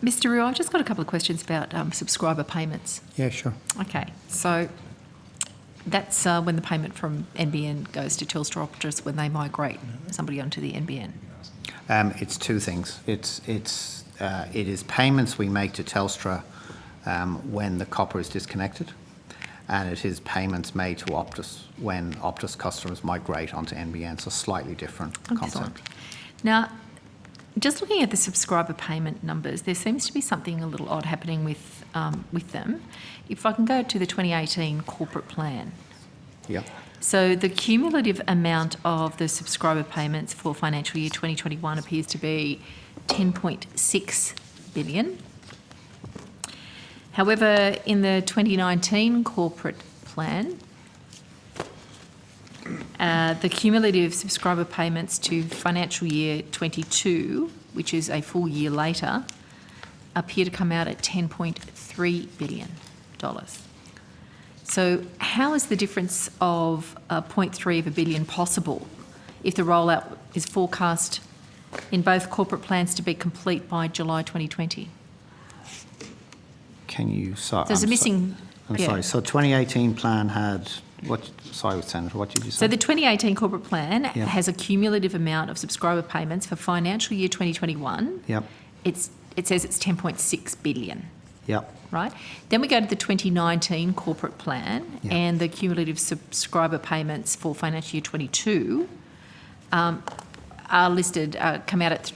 Mr Rue, I've just got a couple of questions about subscriber payments. Yeah, sure. Okay, so that's when the payment from NBN goes to Telstra Optus when they migrate somebody onto the NBN. It's two things. It is payments we make to Telstra when the copper is disconnected, and it is payments made to Optus when Optus customers migrate onto NBN. So slightly different concept. Now, just looking at the subscriber payment numbers, there seems to be something a little odd happening with them. If I can go to the 2018 corporate plan. Yeah. So the cumulative amount of the subscriber payments for financial year 2021 appears to be 10.6 billion. However, in the 2019 corporate plan, the cumulative subscriber payments to financial year 22, which is a full year later, appear to come out at $10.3 billion. So how is the difference of 0.3 billion possible if the rollout is forecast in both corporate plans to be complete by July 2020? Can you... There's a missing... I'm sorry. So 2018 plan had... What? Sorry, Senator, what did you say? So the 2018 corporate plan Yep. has a cumulative amount of subscriber payments for financial year 2021. Yep. It says it's 10.6 billion. Yep. Right? Then we go to the 2019 corporate plan, Yep. and the cumulative subscriber payments for financial year 22 are listed, come out at,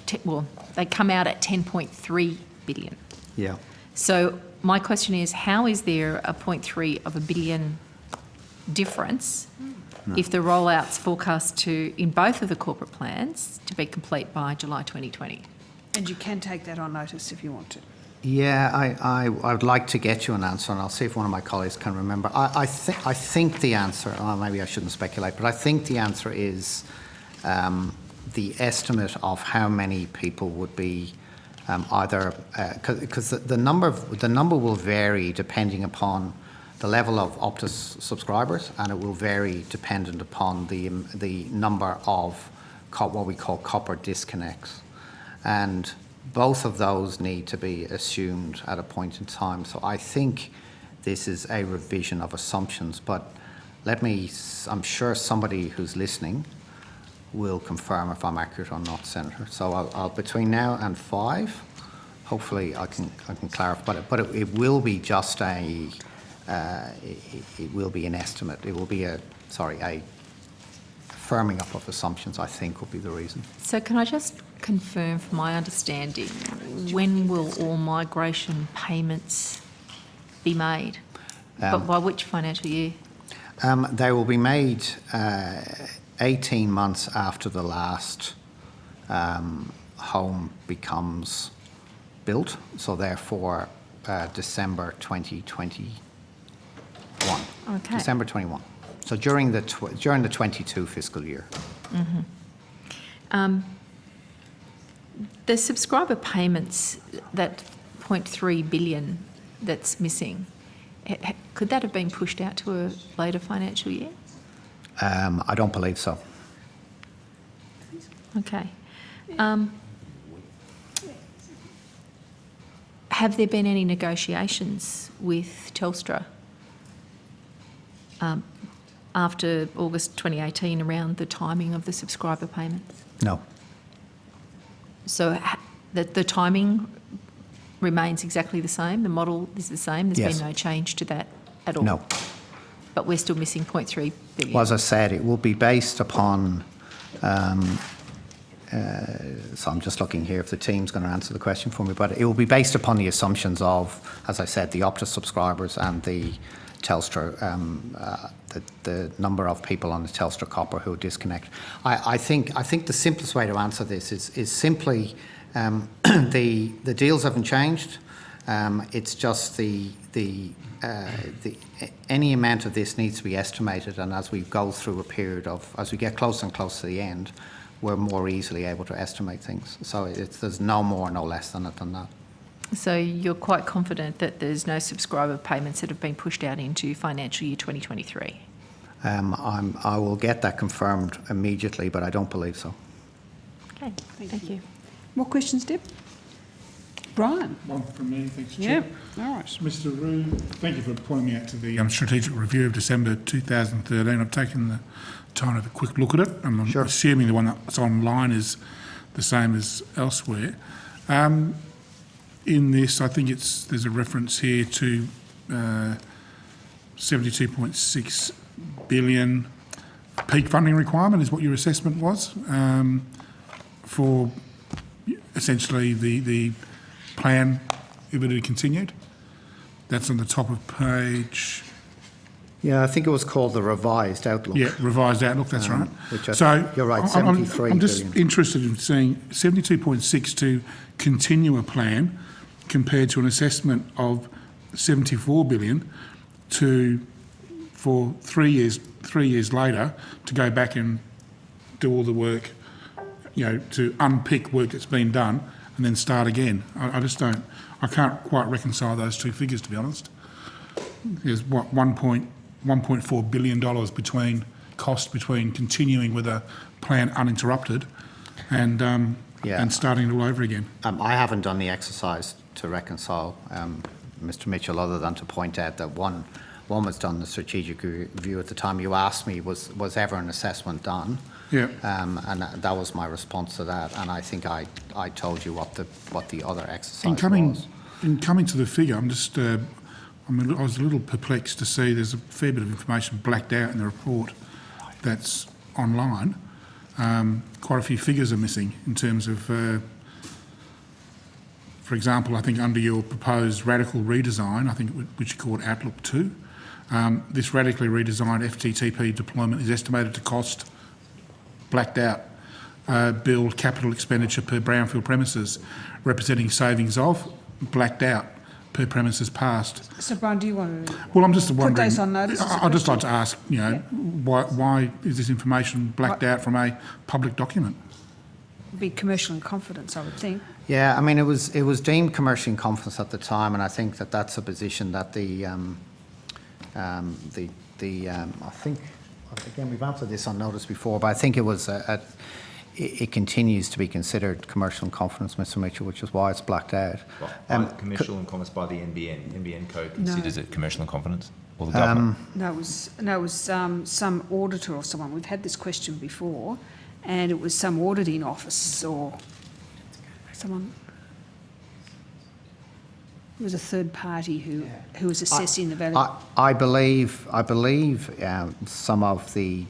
they come out at 10.3 billion. Yeah. So my question is, how is there a 0.3 billion difference if the rollout's forecast to, in both of the corporate plans, to be complete by July 2020? And you can take that on notice if you want to. Yeah, I would like to get you an answer, and I'll see if one of my colleagues can remember. I think the answer, maybe I shouldn't speculate, but I think the answer is the estimate of how many people would be either, because the number will vary depending upon the level of Optus subscribers, and it will vary dependent upon the number of what we call copper disconnects. And both of those need to be assumed at a point in time. So I think this is a revision of assumptions, but I'm sure somebody who's listening will confirm if I'm accurate or not, Senator. So I'll between now and 5, hopefully I can clarify, but it will be just it will be an estimate. It will be a firming up of assumptions, I think, will be the reason. So can I just confirm, from my understanding, when will all migration payments be made? But by which financial year? They will be made 18 months after the last home becomes built, so therefore December 2021. Okay. December 21. So during the 22 fiscal year. Mm-hmm. The subscriber payments, that 0.3 billion that's missing, could that have been pushed out to a later financial year? I don't believe so. Okay. Have there been any negotiations with Telstra after August 2018 around the timing of the subscriber payments? No. So the timing remains exactly the same? The model is the same? There's Yes. been no change to that at all? No. But we're still missing 0.3 billion? Well, as I said, it will be based upon So I'm just looking here if the team's going to answer the question for me, but it will be based upon the assumptions of, as I said, the Optus subscribers and the Telstra, the number of people on the Telstra copper who disconnect. I think the simplest way to answer this is simply the deals haven't changed. It's just any amount of this needs to be estimated, and as we go through a period of, as we get closer and closer to the end, we're more easily able to estimate things. So there's no more, no less than that. So you're quite confident that there's no subscriber payments that have been pushed out into financial year 2023? I will get that confirmed immediately, but I don't believe so. Okay, thank you. More questions, Deb? Brian? One from me, thanks, Yeah, Chair. all right. Mr. Rue, thank you for pointing me out to the strategic review of December 2013. I've taken the time to have a quick look at it. I'm assuming the one that's online is the same as elsewhere. In this, I think there's a reference here to 72.6 billion peak funding requirement is what your assessment was for essentially the plan if it had continued. That's on the top of page. Yeah, I think it was called the revised outlook. Yeah, revised outlook, that's right. So you're right, 73 I'm just billion. interested in seeing 72.6 to continue a plan compared to an assessment of 74 billion for 3 years later to go back and do all the work, to unpick work that's been done and then start again. I can't quite reconcile those two figures, to be honest. There's $1.4 billion between continuing with a plan uninterrupted and starting it all over again. I haven't done the exercise to reconcile, Mr. Mitchell, other than to point out that one was done, the strategic review at the time you asked me, was ever an assessment done? Yeah. And that was my response to that, and I think I told you what the other exercise was. In coming to the figure, I was a little perplexed to see there's a fair bit of information blacked out in the report that's online. Quite a few figures are missing in terms of, for example, I think under your proposed radical redesign, I think which you called Outlook 2, this radically redesigned FTTP deployment is estimated to cost, blacked out, build capital expenditure per brownfield premises, representing savings of, blacked out, per premises passed. So, Brian, do you want to Well, I'm just wondering. put those on notice? I'd just like to ask, why is this information blacked out from a public document? Be commercial in confidence, I would think. Yeah, I mean, it was deemed commercial in confidence at the time, and I think that's a position that I think, again, we've answered this on notice before, but I think it was it continues to be considered commercial in confidence, Mr. Mitchell, which is why it's blacked out. Commercial in confidence by the NBN. NBN code considers it commercial in confidence, or the government? No, it was some auditor or someone. We've had this question before, and it was some auditing office or someone. It was a third party who was assessing the value. I believe some of the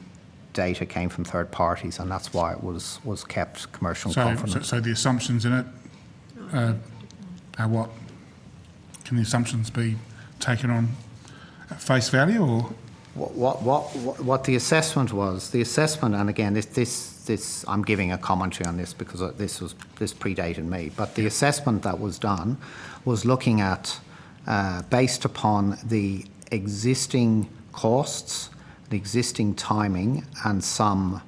data came from third parties, and that's why it was kept commercial in confidence. So the assumptions in it are what? Can the assumptions be taken on at face value, or? What the assessment was, and again, this I'm giving a commentary on this because this predated me, but the assessment that was done was looking at, based upon the existing costs, the existing timing, and some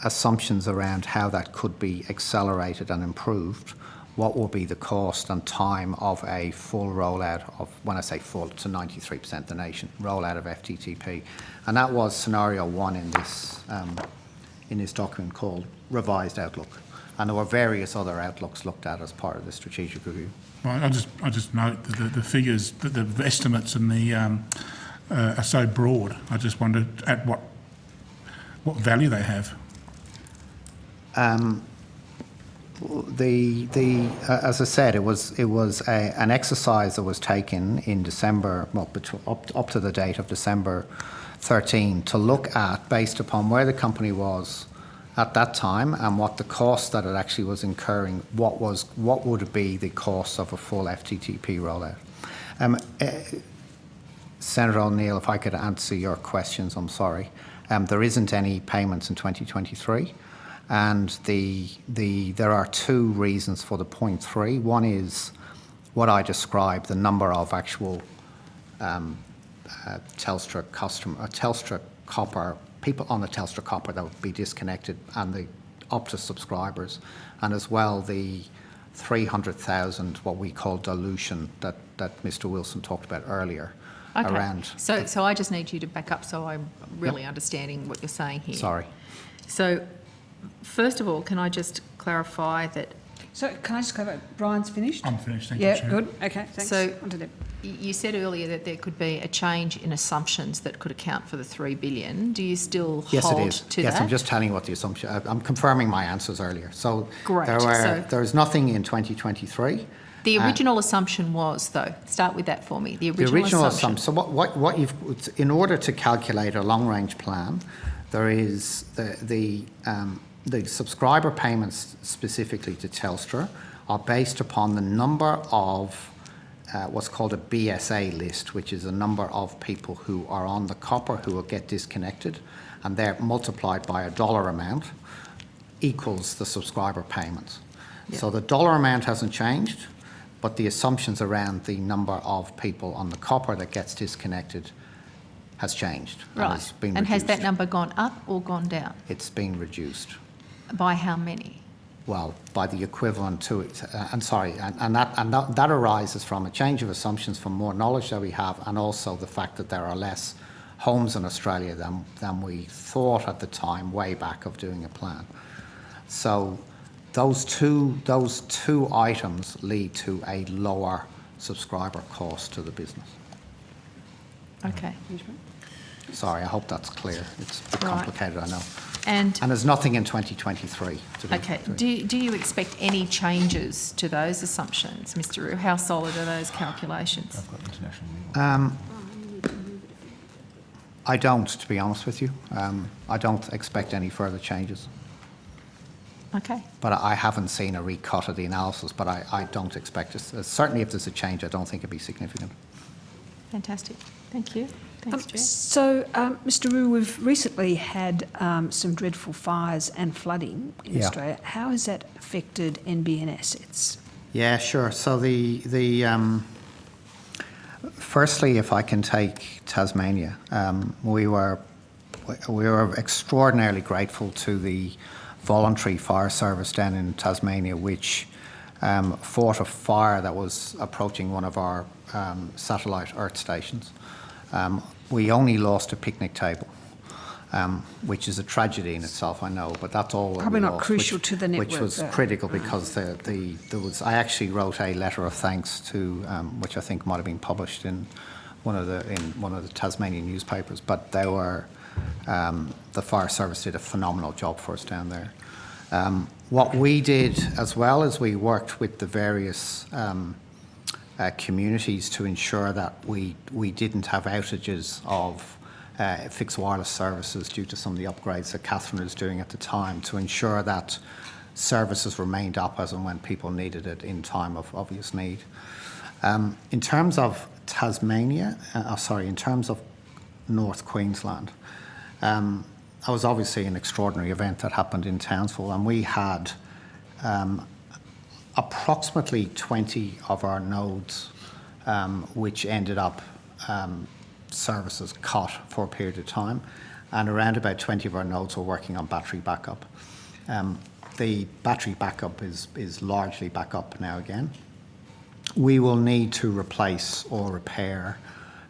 assumptions around how that could be accelerated and improved, what will be the cost and time of a full rollout of, when I say full, to 93% of the nation, rollout of FTTP. And that was scenario one in this document called Revised Outlook. And there were various other outlooks looked at as part of the strategic review. Well, I just note that the figures, the estimates and the are so broad. I just wondered at what value they have. As I said, it was an exercise that was taken in December, up to the date of December 13, to look at, based upon where the company was at that time and what the cost that it actually was incurring, what would be the cost of a full FTTP rollout. Senator O'Neill, if I could answer your questions, I'm sorry. There isn't any payments in 2023, and there are two reasons for the 0.3. One is what I described, the number of actual Telstra copper people on the Telstra copper that would be disconnected, and the Optus subscribers, and as well the 300,000 what we call dilution that Mr. Wilson talked about earlier. Okay. Around. So I just need you to back up so I'm really understanding what you're saying here. Sorry. So, first of all, can I just clarify that? So can I just clarify, Brian's finished? I'm finished, thank you, Yeah, Chair. good, okay, thanks. So- On to Deb. You said earlier that there could be a change in assumptions that could account for the $3 billion. Do you still Yes, hold it is. to Yes, that? I'm just telling you what the assumption. I'm confirming my answers earlier. So Great. there's nothing in 2023. The original assumption was, though, start with that for me. The The original original assumption. So what you've, in order to calculate a long-range plan, there is the subscriber payments specifically to Telstra are based upon the number of what's called a BSA list, which is a number of people who are on the copper who will get disconnected, and they're multiplied by a dollar amount equals the subscriber payments. Yep. So the dollar amount hasn't changed, but the assumptions around the number of people on the copper that gets disconnected has changed. Right. Has been And has that reduced. number gone up or gone down? It's been reduced. By how many? Well, by the equivalent to it, and that arises from a change of assumptions, from more knowledge that we have, and also the fact that there are less homes in Australia than we thought at the time, way back, of doing a plan. So those two items lead to a lower subscriber cost to the business. Okay. Sorry, I hope that's clear. It's a bit Right. complicated, I know. And there's nothing in 2023 to be. okay, do you expect any changes to those assumptions, Mr. Rue? How solid are those calculations? I don't, to be honest with you. I don't expect any further changes. Okay. But I haven't seen a recut of the analysis, but I don't expect it. Certainly if there's a change, I don't think it'd be significant. Fantastic. Thank you. Thanks, Chair. So, Mr. Rue, we've recently had some dreadful fires and flooding in Yeah. Australia. How has that affected NBN assets? Yeah, sure. So firstly, if I can take Tasmania, we were extraordinarily grateful to the voluntary fire service down in Tasmania, which fought a fire that was approaching one of our satellite earth stations. We only lost a picnic table, which is a tragedy in itself, I know, but that's all. Probably we not lost, crucial to the network, which was though. critical because there was. I actually wrote a letter of thanks to, which I think might have been published in one of the Tasmanian newspapers. But they were, the fire service did a phenomenal job for us down there. What we did as well is we worked with the various communities to ensure that we didn't have outages of fixed wireless services due to some of the upgrades that Catherine was doing at the time, to ensure that services remained up as and when people needed it in time of obvious need. In terms of Tasmania, in terms of North Queensland, that was obviously an extraordinary event that happened in Townsville, and we had approximately 20 of our nodes which ended up services cut for a period of time, and around about 20 of our nodes were working on battery backup. The battery backup is largely back up now again. We will need to replace or repair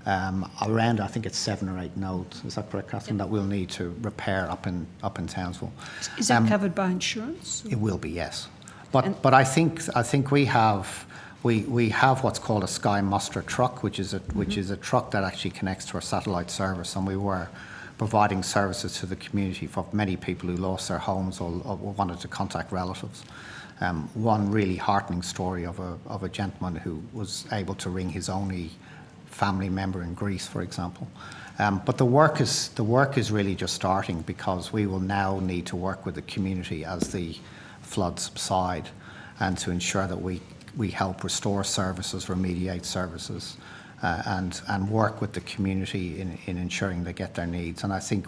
around, I think it's 7 or 8 nodes. Is that correct, Catherine? Yep. That we'll need to repair up in Townsville. Is that covered by insurance? It will be, yes. But I think we have what's called a Sky Muster truck, which is a truck that actually connects to our satellite service, and we were providing services to the community for many people who lost their homes or wanted to contact relatives. One really heartening story of a gentleman who was able to ring his only family member in Greece, for example. But the work is really just starting, because we will now need to work with the community as the floods subside, and to ensure that we help restore services, remediate services, and work with the community in ensuring they get their needs. And I think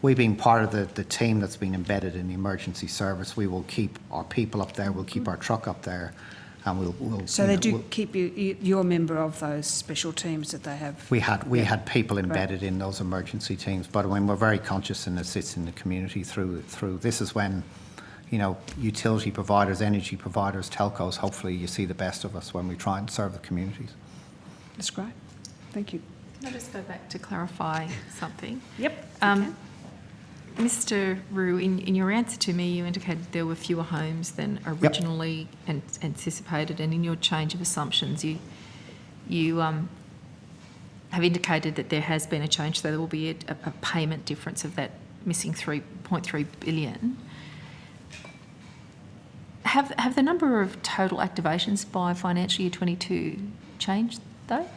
we being part of the team that's been embedded in the emergency service, we will keep our people up there, we'll keep our truck up there, and we'll. So they do keep you're a member of those special teams that they have? We had people embedded in those emergency teams, but I mean, we're very conscious and assist in the community through. This is when, utility providers, energy providers, telcos, hopefully you see the best of us when we try and serve the communities. That's great. Thank you. Can I just go back to clarify something? Yep. Mr. Rue, in your answer to me, you indicated there were fewer homes than originally anticipated, and in your change of assumptions, you have indicated that there has been a change, so there will be a payment difference of that missing 3.3 billion. Have the number of total activations by financial year 22 changed, though?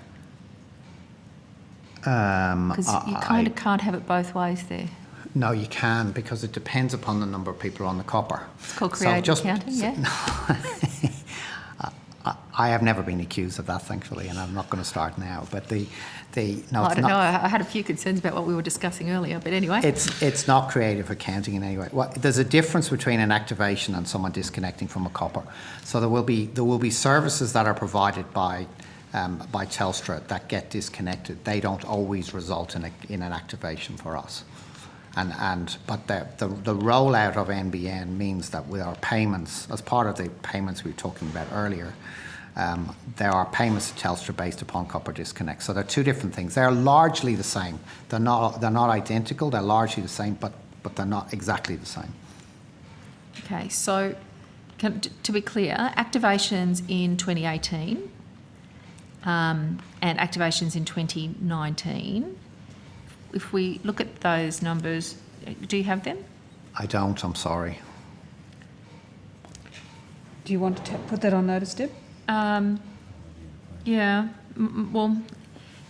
Because you kind of can't have it both ways there. No, you can, because it depends upon the number of people on the copper. It's called creative accounting, yeah? I have never been accused of that, thankfully, and I'm not going to start now. But no, I don't know. I had a few concerns about what we were discussing earlier, but anyway. It's not creative accounting in any way. There's a difference between an activation and someone disconnecting from a copper. So there will be services that are provided by Telstra that get disconnected. They don't always result in an activation for us. But the rollout of NBN means that with our payments, as part of the payments we were talking about earlier, there are payments to Telstra based upon copper disconnect. So they're two different things. They're largely the same. They're not identical. They're largely the same, but they're not exactly the same. Okay, so to be clear, activations in 2018 and activations in 2019. If we look at those numbers, do you have them? I don't, I'm sorry. Do you want to put that on notice, Deb? Yeah, well,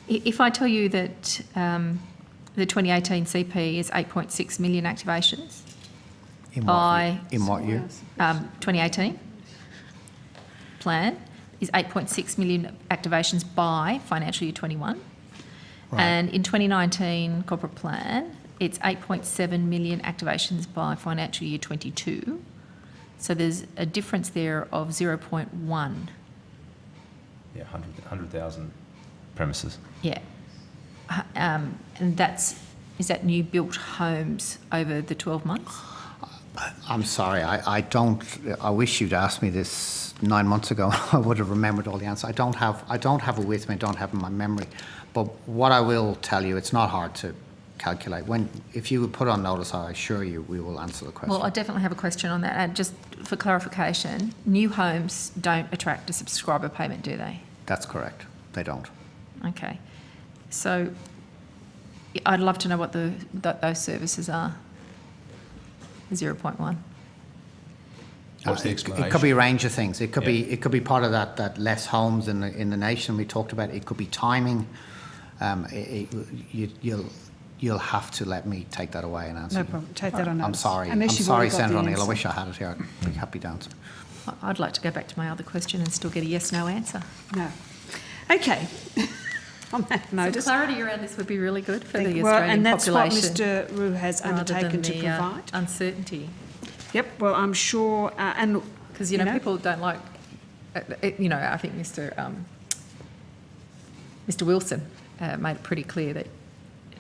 if I tell you that the 2018 CP is 8.6 million activations. In what year? 2018 plan is 8.6 million activations by financial year 21. Right. And in 2019 corporate plan, it's 8.7 million activations by financial year 22. So there's a difference there of 0.1. Yeah, 100,000 premises. Yeah. And is that new built homes over the 12 months? I'm sorry, I wish you'd asked me this 9 months ago. I would have remembered all the answers. I don't have it with me, I don't have it in my memory. But what I will tell you, it's not hard to calculate. If you would put on notice, I assure you we will answer the question. Well, I definitely have a question on that. And just for clarification, new homes don't attract a subscriber payment, do they? That's correct. They don't. Okay. So I'd love to know what those services are. 0.1. What's the explanation? It could be a range of things. It could be part of that less homes in the nation we talked about. It could be timing. You'll have to let me take that away and answer. No problem. Take that on notice. I'm sorry. Unless I'm sorry, Senator O'Neill. I wish I had it here. I'd be happy to answer. I'd like to go back to my other question and still get a yes/no answer. No. Okay. On that notice. Some clarity around this would be really good for the Australian population. And that's what Mr. Rue has undertaken to provide. Uncertainty. Yep. Well, I'm sure, and because people don't like. I think Mr. Wilson made it pretty clear that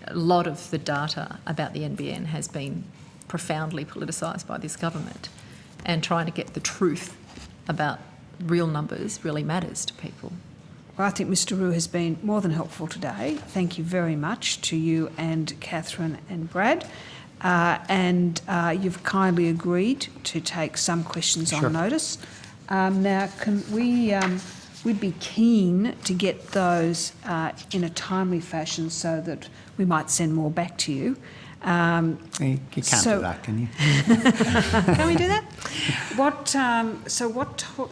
a lot of the data about the NBN has been profoundly politicised by this government, and trying to get the truth about real numbers really matters to people. Well, I think Mr. Rue has been more than helpful today. Thank you very much to you and Catherine and Brad. You've kindly agreed to take some questions on notice. Now, can we'd be keen to get those in a timely fashion so that we might send more back to you. You can't do that, can you? Can we do that? What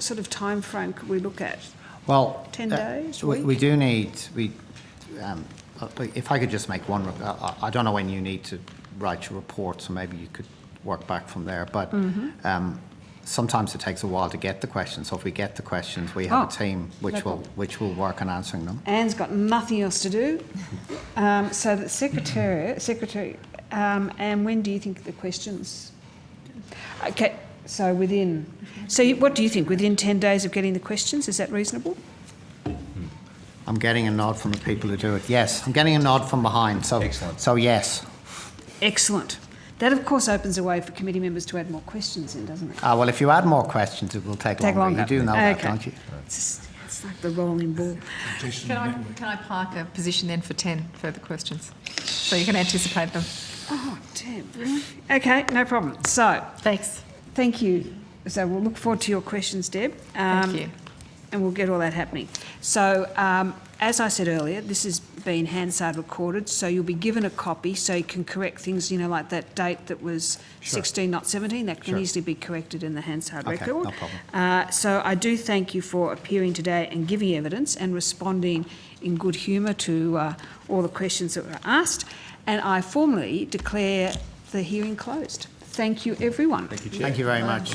sort of time frame could we look at? Well, 10 days? we do need. if I could just make one, I don't know when you need to write your report, so maybe you could work back from there. But sometimes it takes a while to get the questions. So if we get the questions, we have a team which will work on answering them. Anne's got nothing else to do. So the secretary, and when do you think the questions? Okay, so what do you think? Within 10 days of getting the questions, is that reasonable? I'm getting a nod from the people who do it. Yes, I'm getting a nod from behind. So, excellent. So yes. Excellent. That, of course, opens a way for committee members to add more questions in, doesn't it? Well, if you add more questions, it will take longer. You do know that, don't you? It's like the rolling ball. Can I park a position then for 10 further questions so you can anticipate them? Oh, Deb, really? Okay, no problem. So, Thanks. thank you. So we'll look forward to your questions, Deb. Thank you. And we'll get all that happening. So, as I said earlier, this has been Hansard recorded, so you'll be given a copy so you can correct things, like that date that was 16, not 17. That can easily be corrected in the Hansard record. No problem. So I do thank you for appearing today and giving evidence and responding in good humour to all the questions that were asked. And I formally declare the hearing closed. Thank you, everyone. Thank you very much.